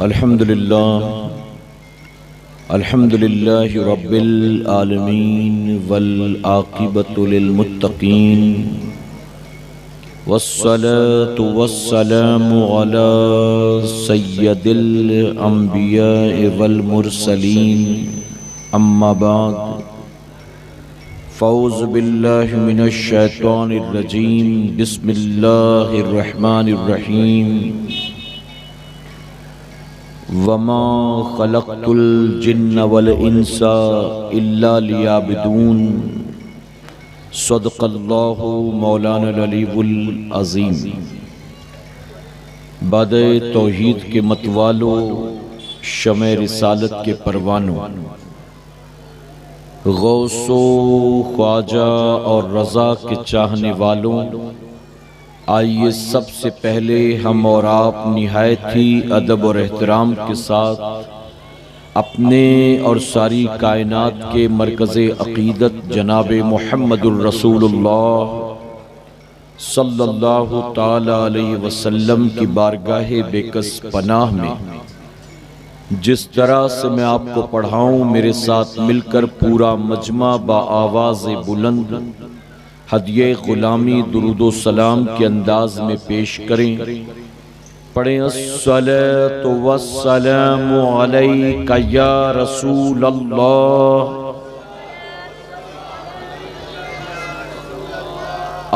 अल्हम्दुलिल्लाह अल्हम्दुलिल्लाहि रब्बिल आलमीन वल आक़िबतु लिल मुत्तक़ीन वस्सलातु वस्सलामु अला सय्यदिल अंबिया वल मुरसलीन अम्मा बाद फ़ौज़ बिल्लाहि मिनश शैतानिर रजीम बिस्मिल्लाहिर रहमानिर रहीम वमा खलक़तुल जिन्न वल इंसा इल्ला लियाबुदून सदक़ल्लाहु मौलाना अलीउल अज़ीम। बादे तौहीद के मतवालों, शमे रिसालत के परवानों, गौसो ख्वाजा और रज़ा के चाहने वालों, आइए सबसे पहले हम और आप निहायत ही अदब और एहतराम के साथ अपने और सारी कायनात के मरकज़े अक़ीदत जनाब मुहम्मदुर रसूलुल्लाह सल्लल्लाहु ताला अलैहि वसल्लम की बारगाहे बेकस पनाह में जिस तरह से मैं आपको पढ़ाऊँ, मेरे साथ मिलकर पूरा मजमा बा आवाज़ बुलंद हदिये ग़ुलामी दुरूदो सलाम के अंदाज में पेश करें। पढ़ें अस्सलातु वस्सलामु अलैका या रसूल अल्लाह,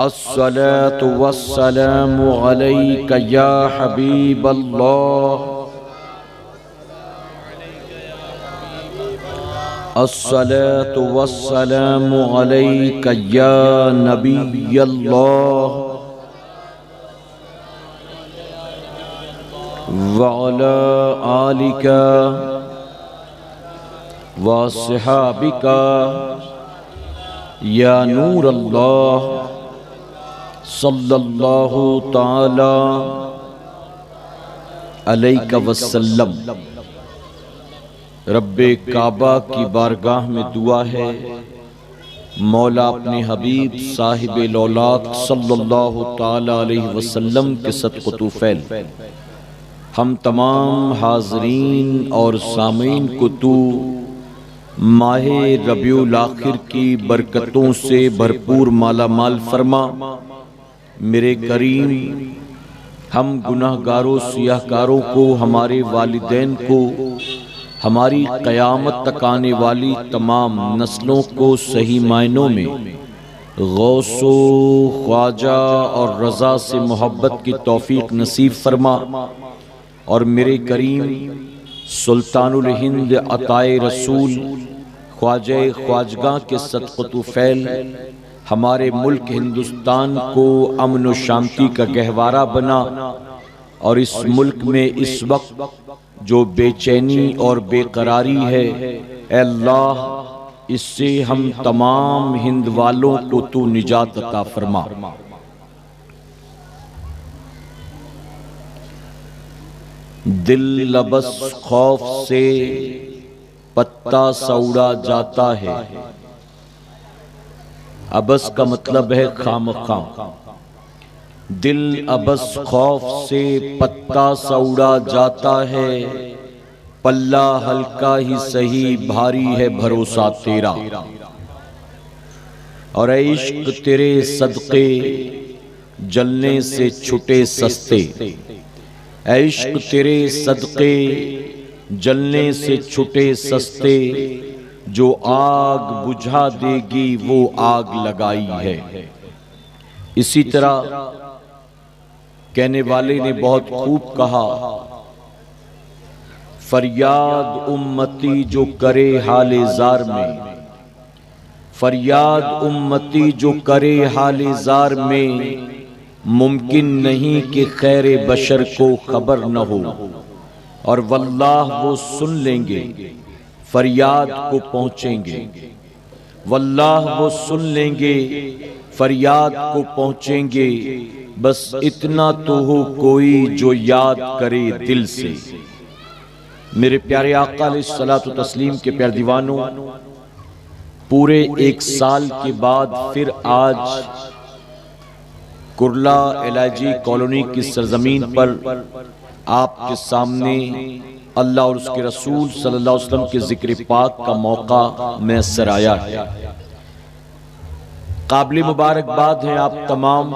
अस्सलातु वस्सलामु अलैका या हबीब अल्लाह, अस्सलातु वस्सलामु अलैका या नबी अल्लाह व अला आलिका व अस्हाबिका या नूर अल्लाह सल्लल्लाहु ताला अलैका वसल्लम। रब्बे काबा की बारगाह में दुआ है, मौला अपने हबीब साहिब लौलाक सल्लल्लाहु ताला अलैहि वसल्लम के सदक़ तुफ़ैल हम तमाम हाज़रीन और सामीन को तू माहे रबियुल आखिर की बरकतों से भरपूर माला माल फरमा। मेरे करीम, हम गुनाहगारों सियाहकारों को, हमारे वालिदैन को, हमारी क़यामत तक आने वाली तमाम नस्लों को सही मायनों में गौसो ख्वाजा और रज़ा से मोहब्बत की तौफ़ीक नसीब फरमा। और मेरे करीम सुल्तानुल हिंद अताए रसूल ख्वाजा ख्वाजगा के सदक़ तुफ़ैल हमारे मुल्क हिंदुस्तान को अमन व शांति का गहवारा बना। और इस मुल्क में इस वक्त जो बेचैनी और बेकरारी है, अल्लाह, इससे हम तमाम हिंद वालों को तू निजात अता फरमा। दिल लबस खौफ से पत्ता सा उड़ा जाता है। अबस का मतलब है खामखा। दिल अबस खौफ से पत्ता सा उड़ा जाता है, पल्ला हल्का ही सही भारी है भरोसा तेरा। और ऐ इश्क तेरे सदक़े जलने से छुटे सस्ते, ऐ इश्क तेरे सदक़े जलने से छुटे सस्ते, जो आग बुझा देगी वो आग लगाई है। इसी तरह कहने वाले ने बहुत खूब कहा, फरियाद उम्मती जो करे हाले जार में, फरियाद उम्मती जो करे हाले जार में, मुमकिन नहीं कि खैर बशर को खबर न हो। और वल्लाह वो सुन लेंगे, फरियाद को पहुँचेंगे। वल्लाह वो सुन लेंगे, फरियाद को पहुँचेंगे। बस इतना तो हो कोई जो याद करे दिल से। मेरे प्यारे आका अलैहिस्सलातु तस्लीम के प्यारे दीवानों, पूरे एक साल के बाद फिर आज कुर्ला एलाजी कॉलोनी की सरजमीन पर आपके सामने अल्लाह और उसके रसूल सल्लल्लाहु अलैहि वसल्लम के जिक्र पाक का मौका मैसर आया है। काबिल मुबारकबाद हैं आप तमाम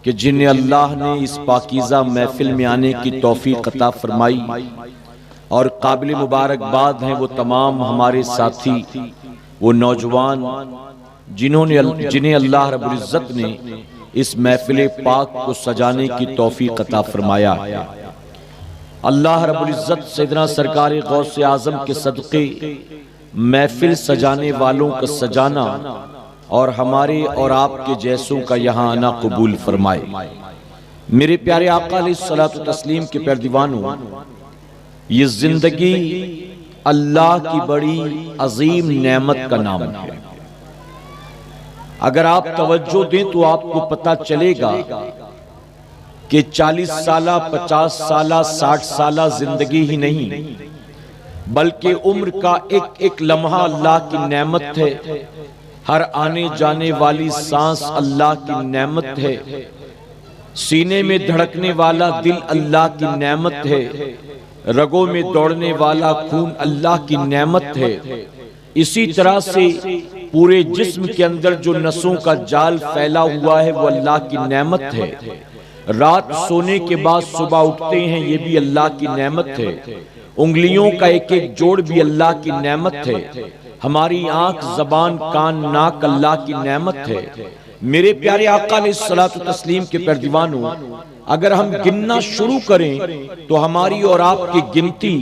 कि जिन्हें अल्लाह ने इस पाकीज़ा महफिल में आने की तौफीक अता फरमाई, और काबिल मुबारकबाद हैं वो तमाम हमारे साथी, वो नौजवान जिन्हें अल्लाह रब्बुल इज़्ज़त ने इस महफिल पाक को सजाने की तौफीक अता फरमाया। अल्लाह रब्बुल इज़्ज़त सैयदना सरकार गौसे आज़म के सदक़े महफिल सजाने वालों का सजाना और हमारे और आपके जैसों का यहाँ आना कबूल फरमाए। मेरे प्यारे आका अलैहिस्सलातु तस्लीम के प्यारे दीवानों, ये जिंदगी अल्लाह की बड़ी अजीम नेमत का नाम है। अगर आप तवज्जो दें तो आपको पता चलेगा कि 40 साला, 50 साला, 60 साला जिंदगी ही नहीं, बल्कि उम्र का एक एक लम्हा अल्लाह की नेमत है। हर आने जाने वाली सांस अल्लाह की नेमत है। सीने में धड़कने वाला दिल अल्लाह की नेमत है। रगों में दौड़ने वाला खून अल्लाह की नेमत है। इसी तरह से पूरे जिस्म के अंदर जो नसों का जाल फैला हुआ है वो अल्लाह की नेमत है। रात सोने के बाद सुबह उठते हैं, ये भी अल्लाह की नेमत है। उंगलियों का एक एक जोड़ भी अल्लाह की नेमत है। हमारी आंख, जबान, कान, नाक अल्लाह की नेमत है। मेरे प्यारे आका अलैहिस्सलातु तस्लीम के प्यारे दीवानों, अगर हम गिनना शुरू करें तो हमारी और आपकी गिनती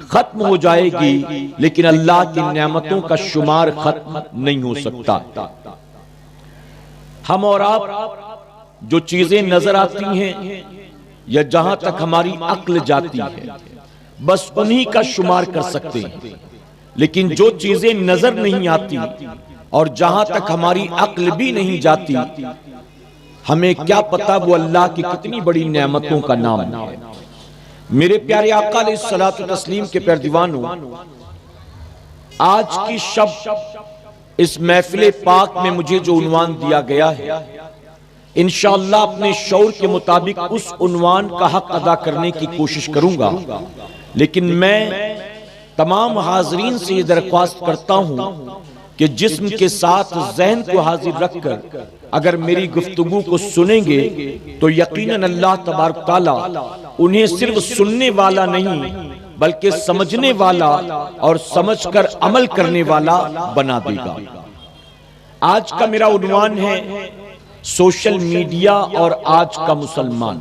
खत्म हो जाएगी, लेकिन अल्लाह की नेमतों का शुमार खत्म नहीं हो सकता। हम और आप जो चीजें नजर आती हैं या जहां तक हमारी अक्ल जाती है, बस उन्हीं का शुमार कर सकते हैं। लेकिन जो चीजें नजर नहीं आती और जहां तक हमारी अक्ल भी नहीं जाती, हमें क्या पता वो अल्लाह की कितनी बड़ी नेमतों का नाम है। मेरे प्यारे आका अलैहिस्सलातु तस्लीम के प्यारे दीवानों, आज की शब इस महफिल पाक में मुझे जो उन्वान दिया गया है, इंशाअल्लाह अपने शौर के मुताबिक उस उन्वान का हक अदा करने की कोशिश करूंगा। लेकिन मैं तमाम हाजरीन से ये दरख्वास्त करता हूं कि जिस्म के साथ ज़हन को हाजिर रखकर अगर मेरी गुफ्तगू को सुनेंगे तो यकीनन अल्लाह तबारक ताला उन्हें सिर्फ सुनने वाला नहीं बल्कि समझने वाला और समझकर अमल करने वाला बना देगा। आज का मेरा उन्वान है सोशल मीडिया और आज का मुसलमान।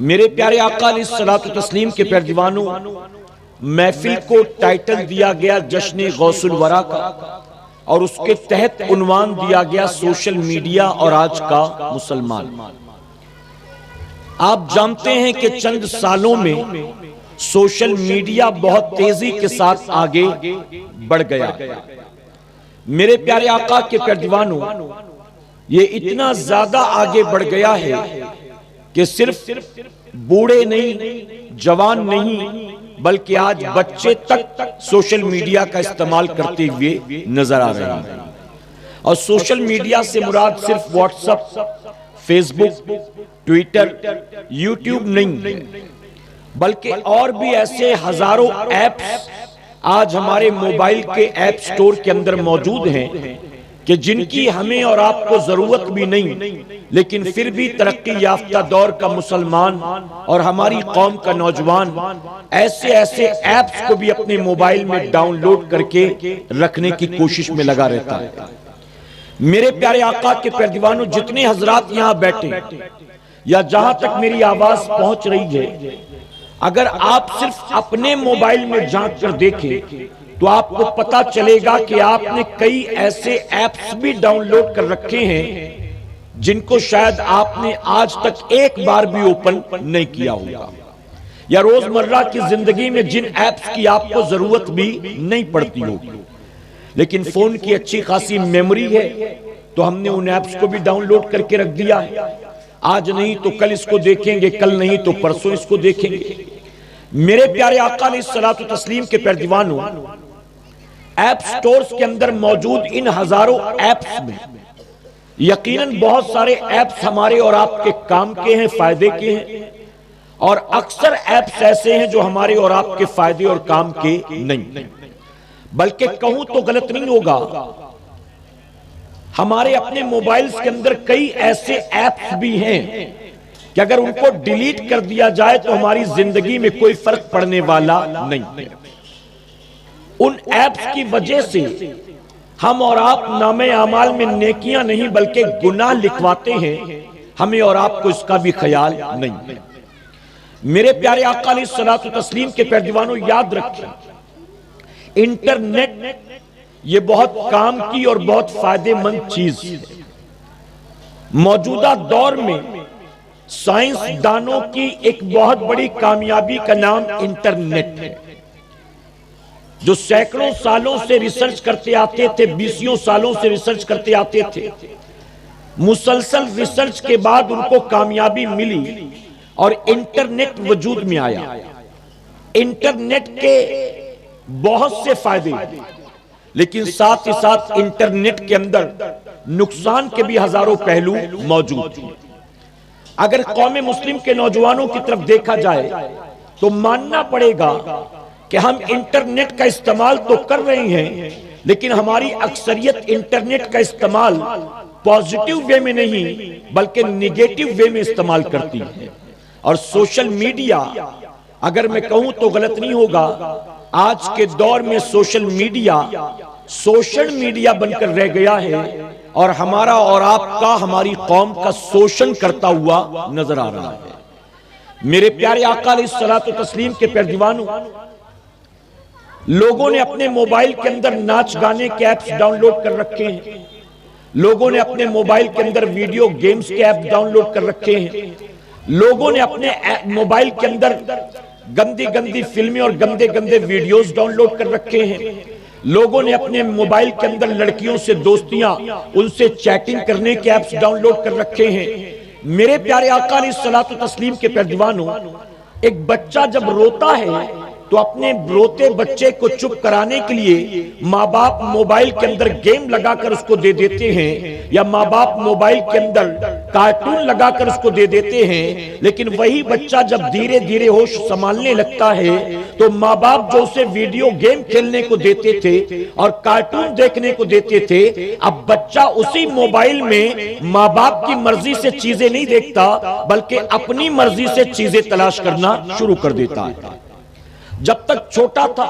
मेरे प्यारे आका अलैहिस्सलातु तस्लीम के प्यारे दीवानों, महफिल को टाइटल दिया गया जश्न गौसुल वरा का, और उसके तहत उन्वान दिया गया सोशल मीडिया और आज का मुसलमान। आप जानते हैं कि चंद सालों में सोशल मीडिया बहुत तेजी के साथ आगे बढ़ गया। मेरे प्यारे आका के प्यारे दीवानों, ये इतना ज्यादा आगे बढ़ गया है कि सिर्फ बूढ़े नहीं, जवान नहीं, बल्कि आज बच्चे तक सोशल मीडिया का इस्तेमाल करते हुए नजर आ रहे हैं। और सोशल मीडिया से मुराद सिर्फ व्हाट्सएप, फेसबुक, ट्विटर, यूट्यूब नहीं, बल्कि और भी ऐसे हजारों ऐप्स आज हमारे मोबाइल के ऐप स्टोर के अंदर मौजूद हैं कि जिनकी हमें और आपको जरूरत भी नहीं, लेकिन फिर भी तरक्की याफ्ता दौर का मुसलमान और हमारी कौम का नौजवान ऐसे ऐसे ऐप्स को भी अपने मोबाइल में डाउनलोड करके रखने की कोशिश में लगा रहता है। मेरे प्यारे आका के प्यारे दीवानों, जितने हजरात यहाँ बैठे या जहां तक मेरी आवाज पहुंच रही है, अगर आप सिर्फ अपने मोबाइल में झांक कर देखें तो आपको पता चलेगा कि आपने कई ऐसे ऐप्स भी डाउनलोड कर रखे हैं जिनको शायद आपने आज तक एक बार भी ओपन नहीं किया होगा, या रोजमर्रा की जिंदगी में जिन ऐप्स की आपको जरूरत भी नहीं पड़ती होगी, लेकिन फोन की अच्छी खासी मेमोरी है तो हमने उन ऐप्स को भी डाउनलोड करके रख दिया है। आज नहीं तो कल इसको देखेंगे, कल नहीं तो परसों इसको देखेंगे। मेरे प्यारे आका अलैहिस्सलातु तस्लीम के प्यारे दीवानों, ऐप स्टोर्स के अंदर मौजूद इन हजारों ऐप्स में यकीनन बहुत सारे ऐप्स हमारे और आपके काम के हैं, फायदे के हैं, और अक्सर ऐप्स ऐसे हैं जो हमारे और आपके फायदे और काम के नहीं, बल्कि कहूं तो गलत नहीं होगा, हमारे अपने मोबाइल्स के अंदर कई ऐसे ऐप्स भी हैं कि अगर उनको डिलीट कर दिया जाए तो हमारी जिंदगी में कोई फर्क पड़ने वाला नहीं। उन ऐप्स की वजह से हम और आप नामे आमाल में नेकियां नहीं बल्कि गुनाह लिखवाते हैं, हमें और आपको इसका भी ख्याल नहीं। मेरे प्यारे आका अलैहिस्सलातु तस्लीम के प्यारे दीवानों, याद रखें, इंटरनेट ये बहुत काम की और बहुत फायदेमंद चीज है। मौजूदा दौर में साइंसदानों की एक बहुत बड़ी कामयाबी का नाम इंटरनेट है, जो सैकड़ों सालों से रिसर्च करते आते थे, 20 सालों से रिसर्च करते आते थे। मुसलसल रिसर्च के बाद उनको कामयाबी मिली और इंटरनेट वजूद में आया। इंटरनेट के बहुत से फायदे, लेकिन साथ ही साथ इंटरनेट के अंदर नुकसान के भी हजारों पहलू मौजूद हैं। अगर कौम मुस्लिम के नौजवानों की तरफ देखा जाए तो मानना पड़ेगा कि हम इंटरनेट का इस्तेमाल तो कर रहे हैं, लेकिन हमारी अक्सरियत इंटरनेट का इस्तेमाल पॉजिटिव वे में नहीं बल्कि निगेटिव वे में इस्तेमाल करती है। और सोशल मीडिया, अगर मैं कहूं तो गलत नहीं होगा, आज के दौर में सोशल मीडिया बनकर रह गया है और हमारा और आपका, हमारी कौम का शोषण करता हुआ नजर आ रहा है। मेरे प्यारे आका अलैहिस्सलातु तस्लीम के प्यारे दीवानों, लोगों ने अपने मोबाइल के अंदर नाच गाने के ऐप्स डाउनलोड कर रखे हैं, लोगों ने अपने मोबाइल के अंदर वीडियो गेम्स के ऐप डाउनलोड कर रखे हैं, लोगों ने अपने मोबाइल के अंदर गंदी गंदी फिल्में और गंदे गंदे वीडियोस डाउनलोड कर रखे हैं, लोगों ने अपने मोबाइल के अंदर लड़कियों से दोस्तियां, उनसे चैटिंग करने के ऐप्स डाउनलोड कर रखे हैं। मेरे प्यारे आका अलैहिस्सलातु तस्लीम के प्यारे दीवानों, एक बच्चा जब रोता है तो अपने रोते बच्चे को चुप कराने के लिए माँ बाप मोबाइल के अंदर गेम लगाकर उसको दे देते हैं, या माँ बाप मोबाइल के अंदर कार्टून लगाकर उसको दे देते हैं। लेकिन वही बच्चा जब धीरे धीरे होश संभालने लगता है तो माँ बाप जो उसे वीडियो गेम खेलने को देते थे और कार्टून देखने को देते थे, अब बच्चा उसी मोबाइल में माँ बाप की मर्जी से चीजें नहीं देखता बल्कि अपनी मर्जी से चीजें तलाश करना शुरू कर देता है। जब तक छोटा था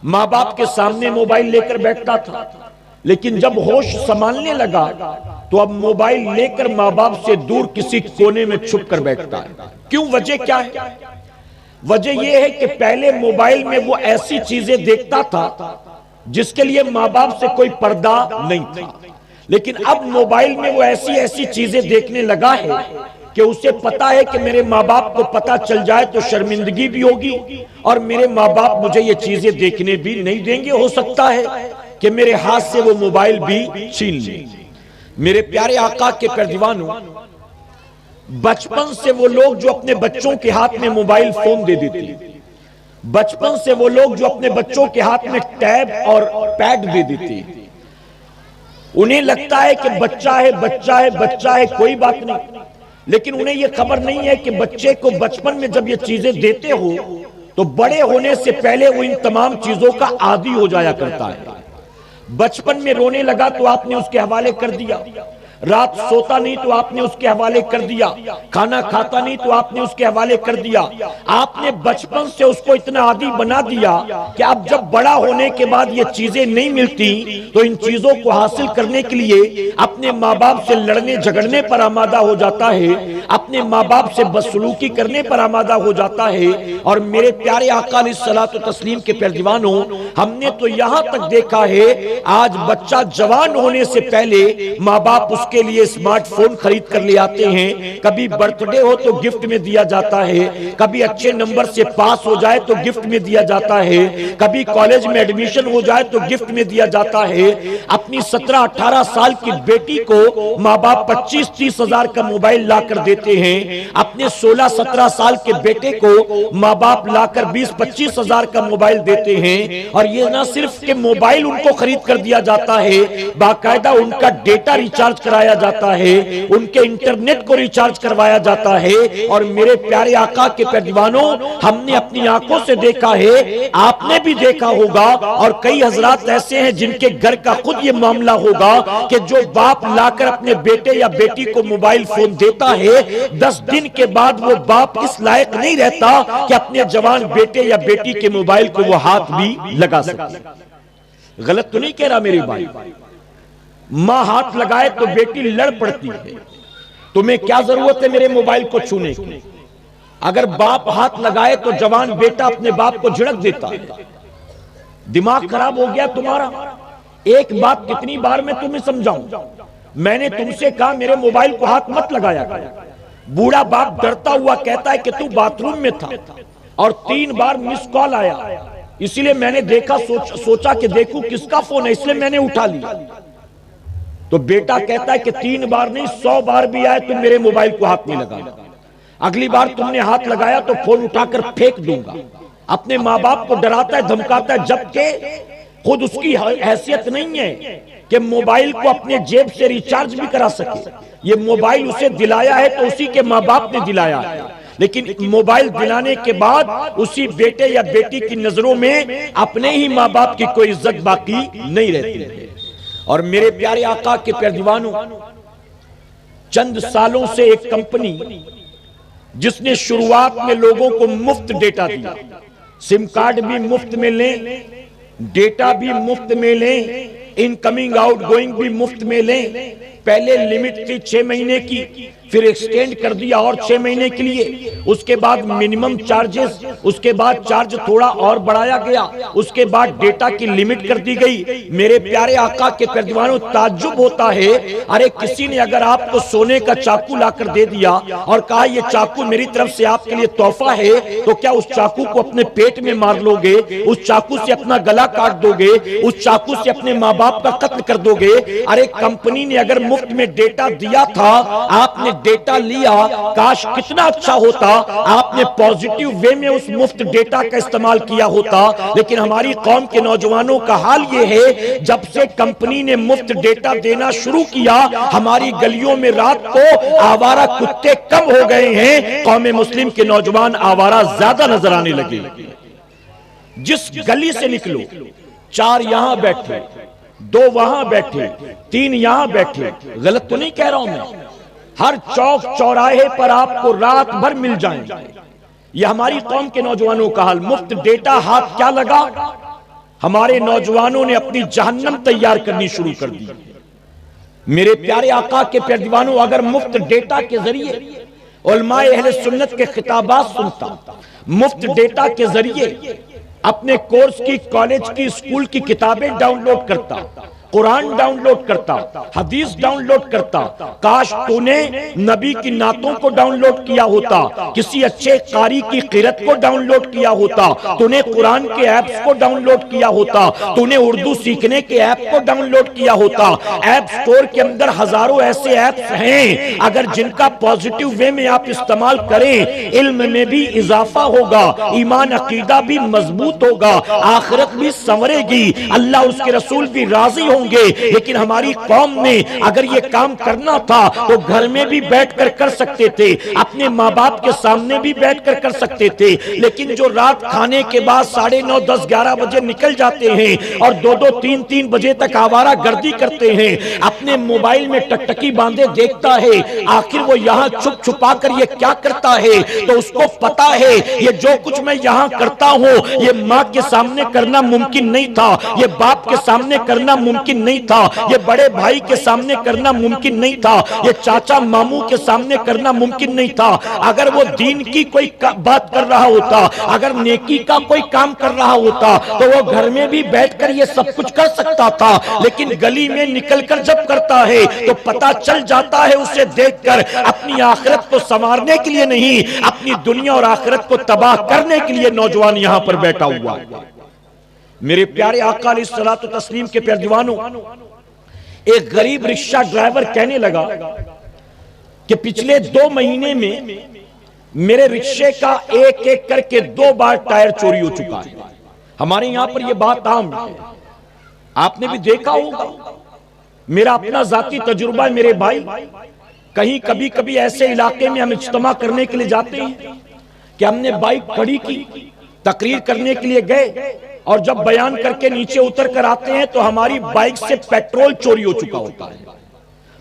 माँ बाप के सामने मोबाइल लेकर बैठता था, लेकिन जब होश संभालने लगा तो अब मोबाइल लेकर माँ बाप से दूर किसी कोने में छुप कर बैठता है। क्यों? वजह क्या है? वजह यह है कि पहले मोबाइल में वो ऐसी चीजें देखता था जिसके लिए माँ बाप से कोई पर्दा नहीं था, लेकिन अब मोबाइल में वो ऐसी ऐसी चीजें देखने लगा है कि उसे पता है कि मेरे माँ बाप को पता चल जाए तो शर्मिंदगी भी होगी और मेरे माँ बाप मुझे ये चीजें देखने भी नहीं देंगे, हो सकता है कि मेरे हाथ से वो मोबाइल भी छीन ले। मेरे प्यारे आका के प्यारे दीवानों, बचपन से वो लोग जो अपने बच्चों के हाथ में मोबाइल फोन दे देते, बचपन से वो लोग जो अपने बच्चों के हाथ में टैब और पैड दे देते, उन्हें लगता है कि बच्चा है बच्चा है बच्चा है, कोई बात नहीं, लेकिन उन्हें यह खबर नहीं है कि बच्चे को बचपन में जब ये चीजें देते हो तो बड़े होने से पहले वो इन तमाम चीजों का आदी हो जाया करता है। बचपन में रोने लगा तो आपने उसके हवाले कर दिया, रात सोता नहीं तो आपने उसके हवाले कर दिया, खाना खाता नहीं तो आपने उसके हवाले कर दिया। आपने बचपन से उसको इतना आदी बना दिया कि अब जब बड़ा होने के बाद ये चीजें नहीं मिलती तो इन चीजों को हासिल करने के लिए अपने माँ बाप से लड़ने झगड़ने पर आमादा हो जाता है, अपने माँ बाप से बदसलूकी करने पर आमादा हो जाता है। और मेरे प्यारे आका अलैहिस्सलातु तस्लीम के प्यारे दीवानों, हमने तो यहां तक देखा है आज बच्चा जवान होने से पहले माँ बाप के लिए स्मार्टफोन खरीद कर ले आते हैं। कभी बर्थडे हो तो गिफ्ट में दिया जाता है, कभी अच्छे नंबर से पास हो जाए तो गिफ्ट में दिया जाता है, कभी कॉलेज में एडमिशन हो जाए तो गिफ्ट में दिया जाता है। अपनी 17-18 साल की बेटी को माँ बाप 25-30 हजार का मोबाइल लाकर देते हैं, अपने 16-17 साल के बेटे को माँ बाप लाकर 20-25 हजार का मोबाइल देते हैं। और ये ना सिर्फ के मोबाइल उनको खरीद कर दिया जाता है, बाकायदा उनका डेटा रिचार्ज करा कराया जाता है, उनके इंटरनेट को रिचार्ज करवाया जाता है। और मेरे प्यारे आका के पैरदीवानों, हमने अपनी आंखों से देखा है, आपने भी देखा होगा, और कई हजरात ऐसे हैं जिनके घर का खुद ये मामला होगा कि जो बाप लाकर अपने बेटे या बेटी को मोबाइल फोन देता है, 10 दिन के बाद वो बाप इस लायक नहीं रहता कि अपने जवान बेटे या बेटी के मोबाइल को वो हाथ भी लगा सके। गलत तो नहीं कह रहा मेरी भाई? मां हाथ लगाए तो बेटी लड़ पड़ती है, तुम्हें क्या जरूरत है मेरे मोबाइल को छूने की? अगर बाप हाथ लगाए तो जवान बेटा अपने बाप को झिड़क देता है। दिमाग खराब हो गया तुम्हारा। एक बात कितनी बार मैं तुम्हें समझाऊं? मैंने तुमसे कहा मेरे मोबाइल को हाथ मत लगाया कर। बूढ़ा बाप डरता हुआ कहता है कि तू बाथरूम में था और 3 बार मिस कॉल आया, इसीलिए मैंने देखा, सोचा कि देखूं किसका फोन है, इसलिए मैंने उठा लिया। तो बेटा कहता है कि 3 बार नहीं 100 बार भी आए तुम मेरे मोबाइल को हाथ नहीं लगाना। अगली बार तुमने हाथ लगाया तो फोन उठाकर फेंक दूंगा। अपने माँ बाप को डराता है, धमकाता है, जबकि खुद उसकी हैसियत नहीं है कि मोबाइल को अपने जेब से रिचार्ज भी करा सके। ये मोबाइल उसे दिलाया है तो उसी के माँ बाप ने दिलाया है, लेकिन मोबाइल दिलाने के बाद उसी बेटे या बेटी की नजरों में अपने ही माँ बाप की कोई इज्जत बाकी नहीं रहती है। और मेरे प्यारे आका के प्यारे दीवानों, चंद सालों से एक कंपनी जिसने शुरुआत में लोगों को मुफ्त डेटा दिया, सिम कार्ड भी मुफ्त में लें, डेटा भी मुफ्त में लें, इनकमिंग आउटगोइंग भी मुफ्त में लें। पहले लिमिट थी 6 महीने की, फिर एक्सटेंड कर दिया और 6 महीने के लिए। उसके बाद मिनिमम चार्जेस, उसके बाद चार्ज थोड़ा और बढ़ाया गया, उसके बाद डेटा की लिमिट कर दी गई। मेरे प्यारे आका के पैरदीवानों, ताज्जुब होता है, अरे किसी ने अगर आपको सोने का चाकू लाकर दे दिया और कहा ये चाकू मेरी तरफ से आपके लिए तोहफा है, तो क्या उस चाकू को अपने पेट में मार लोगे? उस चाकू से अपना गला काट दोगे? उस चाकू से अपने माँ बाप का कत्ल कर दोगे? अरे कंपनी ने अगर मुफ्त में डेटा दिया था, आपने डेटा लिया, काश कितना अच्छा होता आपने पॉजिटिव वे में उस मुफ्त डेटा का इस्तेमाल किया होता। लेकिन हमारी कौम के नौजवानों का हाल यह है, जब से कंपनी ने मुफ्त डेटा देना शुरू किया, हमारी गलियों में रात को आवारा कुत्ते कम हो गए हैं, कौम मुस्लिम के नौजवान आवारा ज्यादा नजर आने लगे। जिस गली से निकलो, 4 यहां बैठे, 2 वहां बैठे, 3 यहां बैठे। गलत तो नहीं कह रहा हूं मैं? हर चौक चौराहे पर आपको रात भर मिल जाएंगे। यह हमारी कौम के नौजवानों का हाल। मुफ्त डेटा हाथ क्या लगा, हमारे नौजवानों ने अपनी जहन्नम तैयार करनी शुरू कर दी। मेरे प्यारे आका के प्यारे दीवानों, अगर मुफ्त डेटा के जरिए उलमाए अहले सुन्नत के खिताबात सुनता, मुफ्त डेटा के जरिए अपने कोर्स की, कॉलेज की, स्कूल की किताबें डाउनलोड करता, कुरान डाउनलोड करता, हदीस डाउनलोड करता, काश तूने नबी की नातों को डाउनलोड किया होता, किसी अच्छे कारी की क़िरत को डाउनलोड किया होता, तूने कुरान के ऐप्स को डाउनलोड किया होता, तूने उर्दू सीखने के ऐप को डाउनलोड किया होता। ऐप स्टोर के अंदर हजारों ऐसे ऐप्स हैं, अगर जिनका पॉजिटिव वे में आप इस्तेमाल करें, इल्म में भी इजाफा होगा, ईमान अकीदा भी मजबूत होगा, आखिरत भी संवरेगी, अल्लाह उसके रसूल भी राजी होंगे। लेकिन हमारी कौम ने अगर ये काम करना था तो घर में भी बैठकर कर सकते थे, अपने माँ बाप के सामने भी बैठकर कर सकते थे। लेकिन जो रात खाने के बाद 9:30, 10, 11 बजे निकल जाते हैं और 2-2, 3-3 बजे तक आवारा गर्दी करते हैं, अपने मोबाइल में टकटकी बांधे देखता है, आखिर वो यहाँ छुप छुपा कर ये क्या करता है? तो उसको पता है ये जो कुछ मैं यहाँ करता हूँ, ये माँ के सामने करना मुमकिन नहीं था, ये बाप के सामने करना मुमकिन नहीं था, ये बड़े भाई के सामने करना मुमकिन नहीं था, ये चाचा मामू के सामने करना मुमकिन नहीं था। अगर वो दीन की कोई बात कर रहा होता, अगर नेकी का कोई काम कर रहा होता, तो वो घर में भी बैठकर ये सब कुछ कर सकता था। लेकिन गली में निकलकर जब करता है तो पता चल जाता है उसे देखकर, अपनी आखिरत को संवारने के लिए नहीं, अपनी दुनिया और आखिरत को तबाह करने के लिए नौजवान यहां पर बैठा हुआ। मेरे प्यारे आका अलैहिस्सलातु तस्लीम के प्यारे दीवानों, एक गरीब रिक्शा ड्राइवर कहने लगा कि पिछले 2 महीने में मेरे रिक्शे का एक करके 2 बार टायर चोरी हो चुका है। हमारे यहां पर यह बात आम है, आपने भी देखा होगा। मेरा अपना जाती तजुर्बा है मेरे भाई, कहीं कभी कभी ऐसे इलाके में हम इज्तिमा करने के लिए जाते हैं कि हमने बाइक खड़ी की, तकरीर करने के लिए गए और जब बयान करके नीचे उतर कर आते हैं तो हमारी बाइक से पेट्रोल चोरी हो चुका होता है।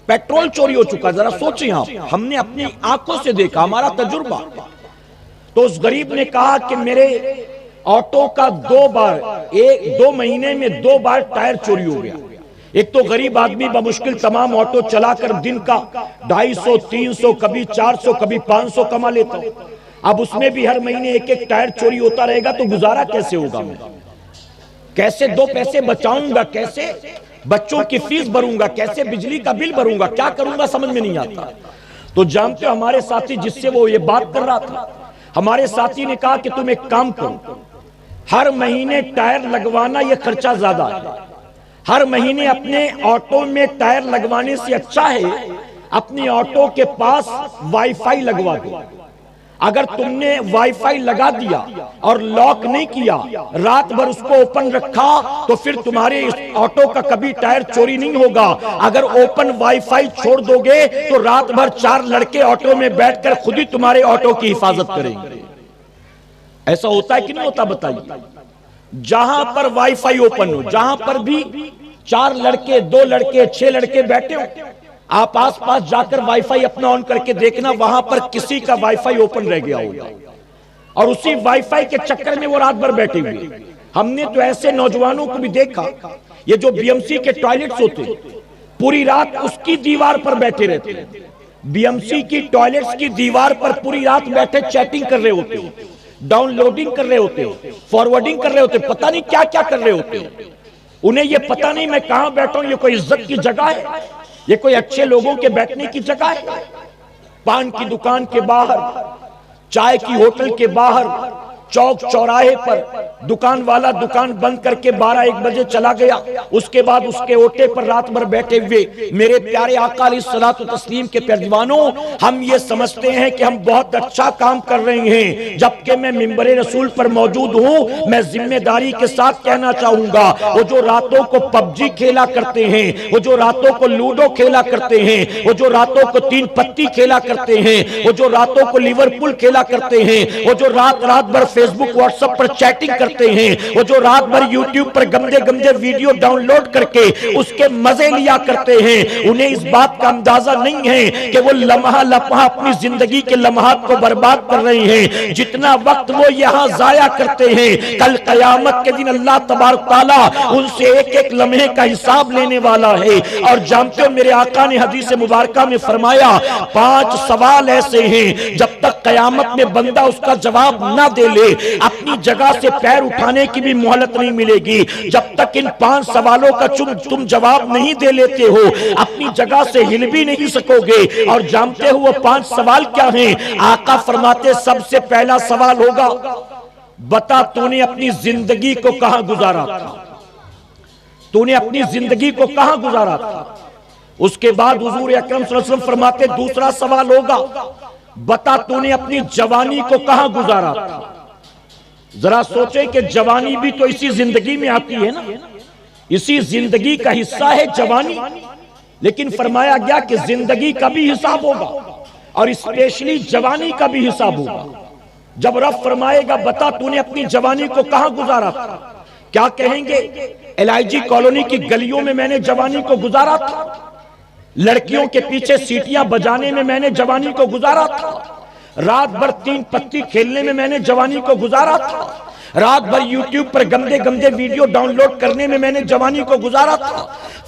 पेट्रोल चोरी हो चुका, जरा सोचें आप, हमने अपनी आंखों से देखा, हमारा तजुर्बा। तो उस गरीब ने कहा कि मेरे ऑटो का 2 महीने में 2 बार टायर चोरी हो गया। एक तो गरीब आदमी बमुश्किल तमाम ऑटो चलाकर दिन का 250, 300, कभी 400, कभी 500 कमा लेता हूं। अब उसमें भी हर महीने एक एक टायर चोरी होता रहेगा तो गुजारा कैसे होगा? मैं कैसे 2 पैसे बचाऊंगा? कैसे बच्चों की फीस भरूंगा? कैसे बिजली का बिल भरूंगा? क्या करूंगा समझ में नहीं आता। तो जानते हो हमारे साथी जिससे वो ये बात कर रहा था, हमारे साथी ने कहा कि तुम एक काम करो, हर महीने टायर लगवाना ये खर्चा ज्यादा है। हर महीने अपने ऑटो में टायर लगवाने से अच्छा है अपने ऑटो के पास वाईफाई लगवा दो। अगर तुमने वाईफाई लगा दिया और लॉक नहीं किया, रात भर उसको ओपन रखा, तो फिर तुम्हारे ऑटो का कभी टायर चोरी नहीं होगा। अगर ओपन वाईफाई छोड़ दोगे तो रात भर 4 लड़के ऑटो में बैठकर खुद ही तुम्हारे ऑटो की हिफाजत करेंगे। ऐसा होता है कि नहीं होता बताइए? जहां पर वाईफाई ओपन हो, जहां पर भी 4 लड़के, 2 लड़के, 6 लड़के बैठे हो, आप आसपास जाकर वाईफाई अपना ऑन करके देखना, वहां पर किसी का वाईफाई ओपन रह गया होगा और उसी वाईफाई के चक्कर में वो रात भर बैठे हुए। हमने तो ऐसे नौजवानों को भी देखा, ये जो बीएमसी के टॉयलेट्स होते पूरी रात उसकी दीवार पर बैठे रहते, बीएमसी की टॉयलेट्स की दीवार पर पूरी रात बैठे चैटिंग कर रहे होते, डाउनलोडिंग कर रहे होते, फॉरवर्डिंग कर रहे होते, पता नहीं क्या क्या कर रहे होते। उन्हें ये पता नहीं मैं कहां बैठा हूं, ये कोई इज्जत की जगह है, ये कोई अच्छे लोगों के बैठने की जगह है? पान की दुकान के बाहर, चाय की होटल के बाहर, चौक चौराहे पर दुकान वाला दुकान बंद करके 12-1 बजे चला गया, उसके बाद उसके ओटे पर रात भर बैठे हुए। मेरे प्यारे आका अलैहिस्सलातु तस्लीम के प्यारदीवानों, हम ये समझते हैं कि हम बहुत अच्छा काम कर रहे हैं, जबकि मैं मिंबरे रसूल पर मौजूद हूं। मैं जिम्मेदारी के साथ कहना चाहूंगा, वो जो रातों को पबजी खेला करते हैं, वो जो रातों को लूडो खेला करते हैं, वो जो रातों को 3 पत्ती खेला करते हैं, वो जो रातों को लिवरपूल खेला करते हैं, वो जो रात भर फेसबुक व्हाट्सएप पर चैटिंग करते हैं, वो जो रात भर यूट्यूब पर गंदे गंदे वीडियो डाउनलोड करके उसके मजे लिया करते हैं, उन्हें इस बात का अंदाजा नहीं है कि वो लम्हा लम्हा अपनी जिंदगी के लम्हात को बर्बाद कर रहे हैं। जितना वक्त वो यहाँ जाया करते हैं, कल कयामत के दिन अल्लाह तबारक तआला उनसे एक एक लम्हे का हिसाब लेने वाला है। और जानते हो मेरे आका ने हदीस मुबारका में फरमाया, 5 सवाल ऐसे हैं जब तक कयामत में बंदा उसका जवाब ना दे ले, अपनी जगह से पैर उठाने की भी मोहलत नहीं मिलेगी। जब तक इन 5 सवालों का तुम जवाब नहीं दे लेते हो, अपनी जगह से हिल भी नहीं सकोगे। और जानते हो वो 5 सवाल क्या हैं? आका फरमाते सबसे पहला सवाल होगा, बता तूने अपनी जिंदगी को कहां गुजारा था? तूने अपनी जिंदगी को कहां गुजारा था? उसके बाद हुजूर अकरम सल्लल्लाहु अलैहि वसल्लम फरमाते दूसरा सवाल होगा, बता तूने अपनी जवानी को कहां गुजारा था? जरा सोचे कि जवानी भी तो इसी जिंदगी में आती है ना, इसी जिंदगी का हिस्सा है जवानी। लेकिन फरमाया गया कि जिंदगी का भी हिसाब होगा और स्पेशली जवानी का भी हिसाब होगा। जब रब फरमाएगा बता तूने अपनी जवानी को कहां गुजारा था, क्या कहेंगे? LIG कॉलोनी की गलियों में मैंने जवानी को गुजारा था, लड़कियों के पीछे सीटियां बजाने में मैंने जवानी को गुजारा था, रात भर 3 पत्ती खेलने में मैंने जवानी को गुजारा था, रात भर यूट्यूब पर गंदे गंदे वीडियो डाउनलोड करने में मैंने जवानी को गुजारा था,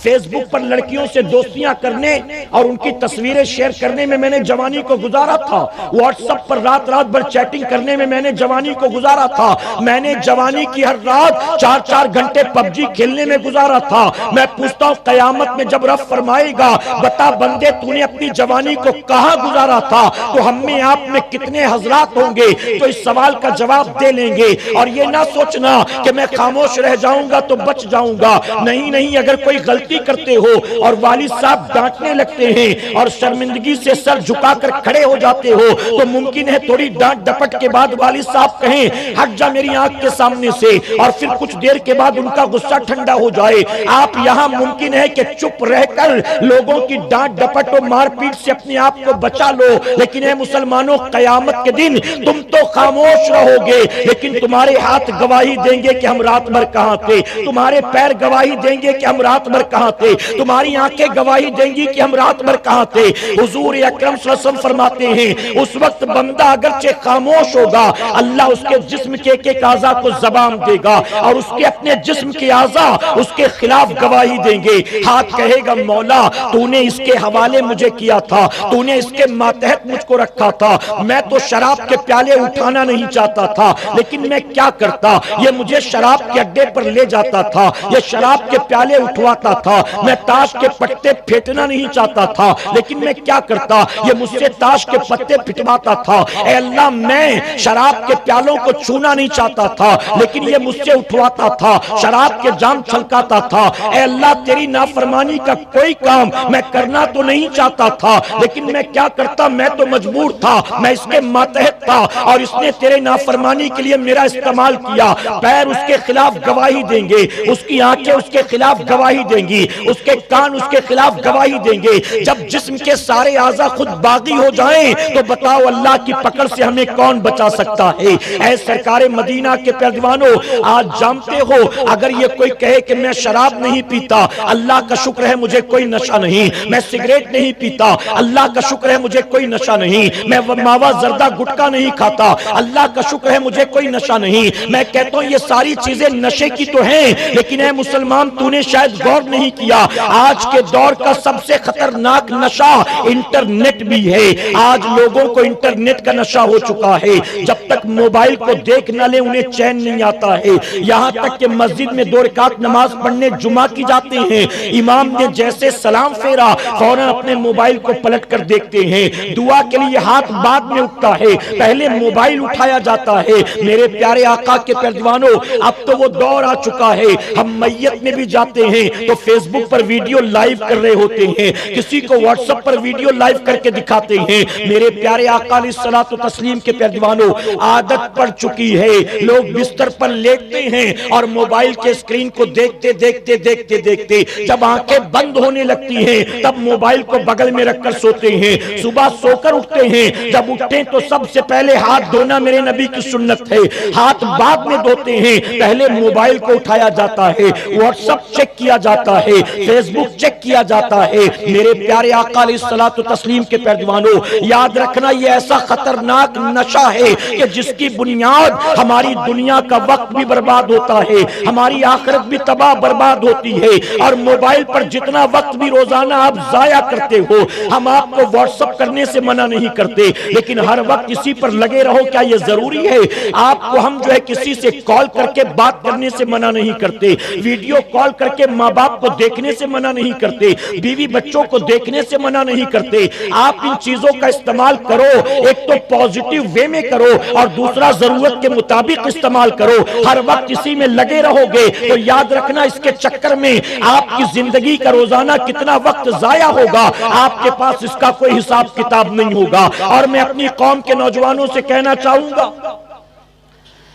फेसबुक पर लड़कियों से दोस्तियां करने और उनकी तस्वीरें शेयर करने में मैंने जवानी को गुजारा था, व्हाट्सएप पर रात भर चैटिंग करने में मैंने जवानी को गुजारा था, मैंने जवानी की हर रात 4-4 घंटे पबजी खेलने में गुजारा था। मैं पूछता हूं कयामत में जब रब फरमाएगा बता बंदे तूने अपनी जवानी को कहां गुजारा था, तो हम में आप में कितने हजरात होंगे तो इस सवाल का जवाब दे लेंगे। और ये ना सोचना कि मैं खामोश रह जाऊंगा तो बच जाऊंगा, नहीं नहीं, अगर कोई गलती गलती करते हो और वालिद साहब डांटने लगते हैं और शर्मिंदगी से सर झुकाकर खड़े हो जाते हो, तो मुमकिन है थोड़ी डांट डपट के बाद वालिद साहब कहें हट जा मेरी आंख के सामने से, और फिर कुछ देर के बाद उनका गुस्सा ठंडा हो जाए। आप यहाँ मुमकिन है कि चुप रहकर लोगों की डांट डपट और मारपीट से अपने आप को बचा लो, लेकिन है मुसलमानों, कयामत के दिन तुम तो खामोश रहोगे, लेकिन तुम्हारे हाथ गवाही देंगे कि हम रात भर कहां थे, तुम्हारे पैर गवाही देंगे कि हम रात भर कहां थे, तुम्हारी आंखें गवाही देंगी कि हम रात भर कहां थे। हुजूर अकरम सल्लल्लाहु अलैहि वसल्लम फरमाते हैं उस वक्त बंदा अगरचे खामोश होगा, अल्लाह उसके जिस्म के एक आज़ा को ज़बान देगा और उसके अपने जिस्म के आज़ा उसके खिलाफ गवाही देंगे। हाथ कहेगा मौला तूने इसके हवाले मुझे किया था, तूने इसके मातहत मुझको रखा था, मैं तो शराब के प्याले उठाना नहीं चाहता था, लेकिन मैं क्या करता, ये मुझे शराब के अड्डे पर ले जाता था, ये शराब के प्याले उठवाता था, मैं ताश के पत्ते फेंटना नहीं चाहता था, लेकिन मैं क्या करता, ये मुझसे ताश के पत्ते फिटवाता था। ऐ अल्लाह मैं शराब के प्यालों को छूना नहीं चाहता था, लेकिन ये मुझसे उठवाता था, शराब के जाम छलकाता था। ऐ अल्लाह तेरी नाफरमानी का कोई काम मैं करना तो नहीं चाहता था, लेकिन मैं क्या करता, मैं तो मजबूर था, मैं इसके मातहत था और इसने तेरे नाफरमानी के लिए मेरा इस्तेमाल किया। पैर उसके खिलाफ गवाही देंगे, उसकी आंखें उसके खिलाफ गवाही देंगी, उसके कान उसके खिलाफ गवाही देंगे। जब जिस्म के सारे आज़ा खुद बागी हो जाएं तो बताओ अल्लाह की पकड़ से हमें कौन बचा सकता है। ऐ सरकारे मदीना के पैरवानों, आज जानते हो अगर ये कोई कहे कि मैं शराब नहीं पीता, अल्लाह का शुक्र है मुझे कोई नशा नहीं, मैं सिगरेट नहीं पीता, अल्लाह का शुक्र है मुझे कोई नशा नहीं, मैं मावा जर्दा गुटखा नहीं खाता, अल्लाह का शुक्र है मुझे कोई नशा नहीं। मैं कहता हूं ये सारी चीजें नशे की तो हैं, लेकिन है मुसलमान तूने शायद गौर नहीं किया, आज के दौर का सबसे खतरनाक नशा इंटरनेट भी है। आज लोगों को इंटरनेट का नशा हो चुका है, जब तक मोबाइल को देख न ले उन्हें चैन नहीं आता है। यहाँ तक कि मस्जिद में 2 रकात नमाज पढ़ने जुमा की जाते हैं, इमाम ने जैसे सलाम फेरा फौरन अपने मोबाइल को पलट कर देखते हैं। दुआ के लिए हाथ बाद में उठता है, पहले मोबाइल उठाया जाता है। मेरे प्यारे आका के पैरवानों, अब तो वो दौर आ चुका है, हम मैयत में भी जाते हैं तो फेसबुक पर वीडियो लाइव कर रहे होते हैं, किसी को व्हाट्सएप पर वीडियो लाइव करके दिखाते हैं। मेरे प्यारे आका अलैहिस्सलातु तस्लीम के पैरवानों, आदत पड़ चुकी है, लोग बिस्तर पर लेटते हैं और मोबाइल के स्क्रीन को देखते देखते देखते देखते जब आंखें बंद होने लगती हैं तब मोबाइल को बगल में रखकर सोते हैं। सुबह सोकर उठते हैं, जब उठते तो सबसे पहले हाथ धोना मेरे नबी की सुन्नत है, हाथ बाद में धोते हैं, पहले मोबाइल को उठाया जाता है, व्हाट्सएप चेक किया जाता है, फेसबुक चेक किया जाता है। मेरे प्यारे आका अलैहिस्सलातु तस्लीम के पैरवानों, याद रखना ये ऐसा खतरनाक नशा है कि जिसकी बुनियाद हमारी दुनिया का वक्त भी बर्बाद होता है, हमारी आखिरत भी तबाह बर्बाद होती है। और मोबाइल पर जितना वक्त भी रोजाना आप जाया करते हो, हम आपको व्हाट्सएप करने से मना नहीं करते, लेकिन हर वक्त इसी पर लगे रहो, क्या ये जरूरी है? आपको हम जो है किसी से कॉल करके बात करने से मना नहीं करते, वीडियो कॉल करके माँ बाप को देखने से मना नहीं करते, बीवी बच्चों को देखने से मना नहीं करते। आप इन चीजों का इस्तेमाल करो, एक तो पॉजिटिव वे में करो और दूसरा जरूरत के मुताबिक इस्तेमाल करो। हर वक्त इसी में लगे रहोगे तो याद रखना इसके चक्कर में आपकी जिंदगी का रोजाना कितना वक्त जाया होगा, आपके पास इसका कोई हिसाब किताब नहीं होगा। और मैं अपनी कौम के नौजवानों से कहना चाहूंगा,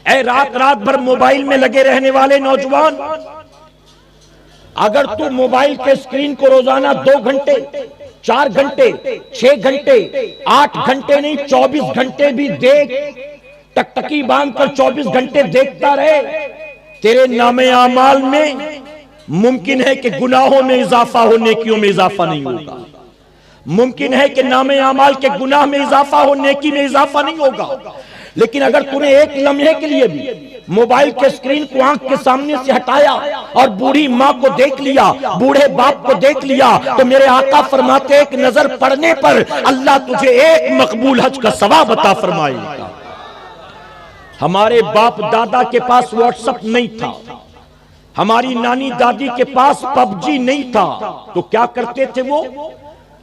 ऐ रात रात भर मोबाइल में लगे रहने वाले नौजवान, अगर तू मोबाइल के स्क्रीन को रोजाना 2 घंटे 4 घंटे 6 घंटे 8 घंटे नहीं 24 घंटे भी देख, टकटकी बांधकर 24 घंटे देखता रहे, तेरे नामे आमाल में मुमकिन है कि गुनाहों में इजाफा हो, नेकियों में इजाफा नहीं होगा। मुमकिन है कि नामे आमाल के गुनाह में इजाफा हो, नेकी में इजाफा नहीं होगा। लेकिन अगर तूने एक लम्हे के लिए भी मोबाइल के स्क्रीन को आंख के सामने से हटाया और बूढ़ी माँ को देख लिया, बूढ़े बाप को देख लिया, तो मेरे आका फरमाते एक नजर पड़ने पर अल्लाह तुझे एक मकबूल हज का सवाब अता फरमाएगा। हमारे बाप दादा के पास व्हाट्सएप नहीं था, हमारी नानी दादी के पास पबजी नहीं था, तो क्या करते थे वो?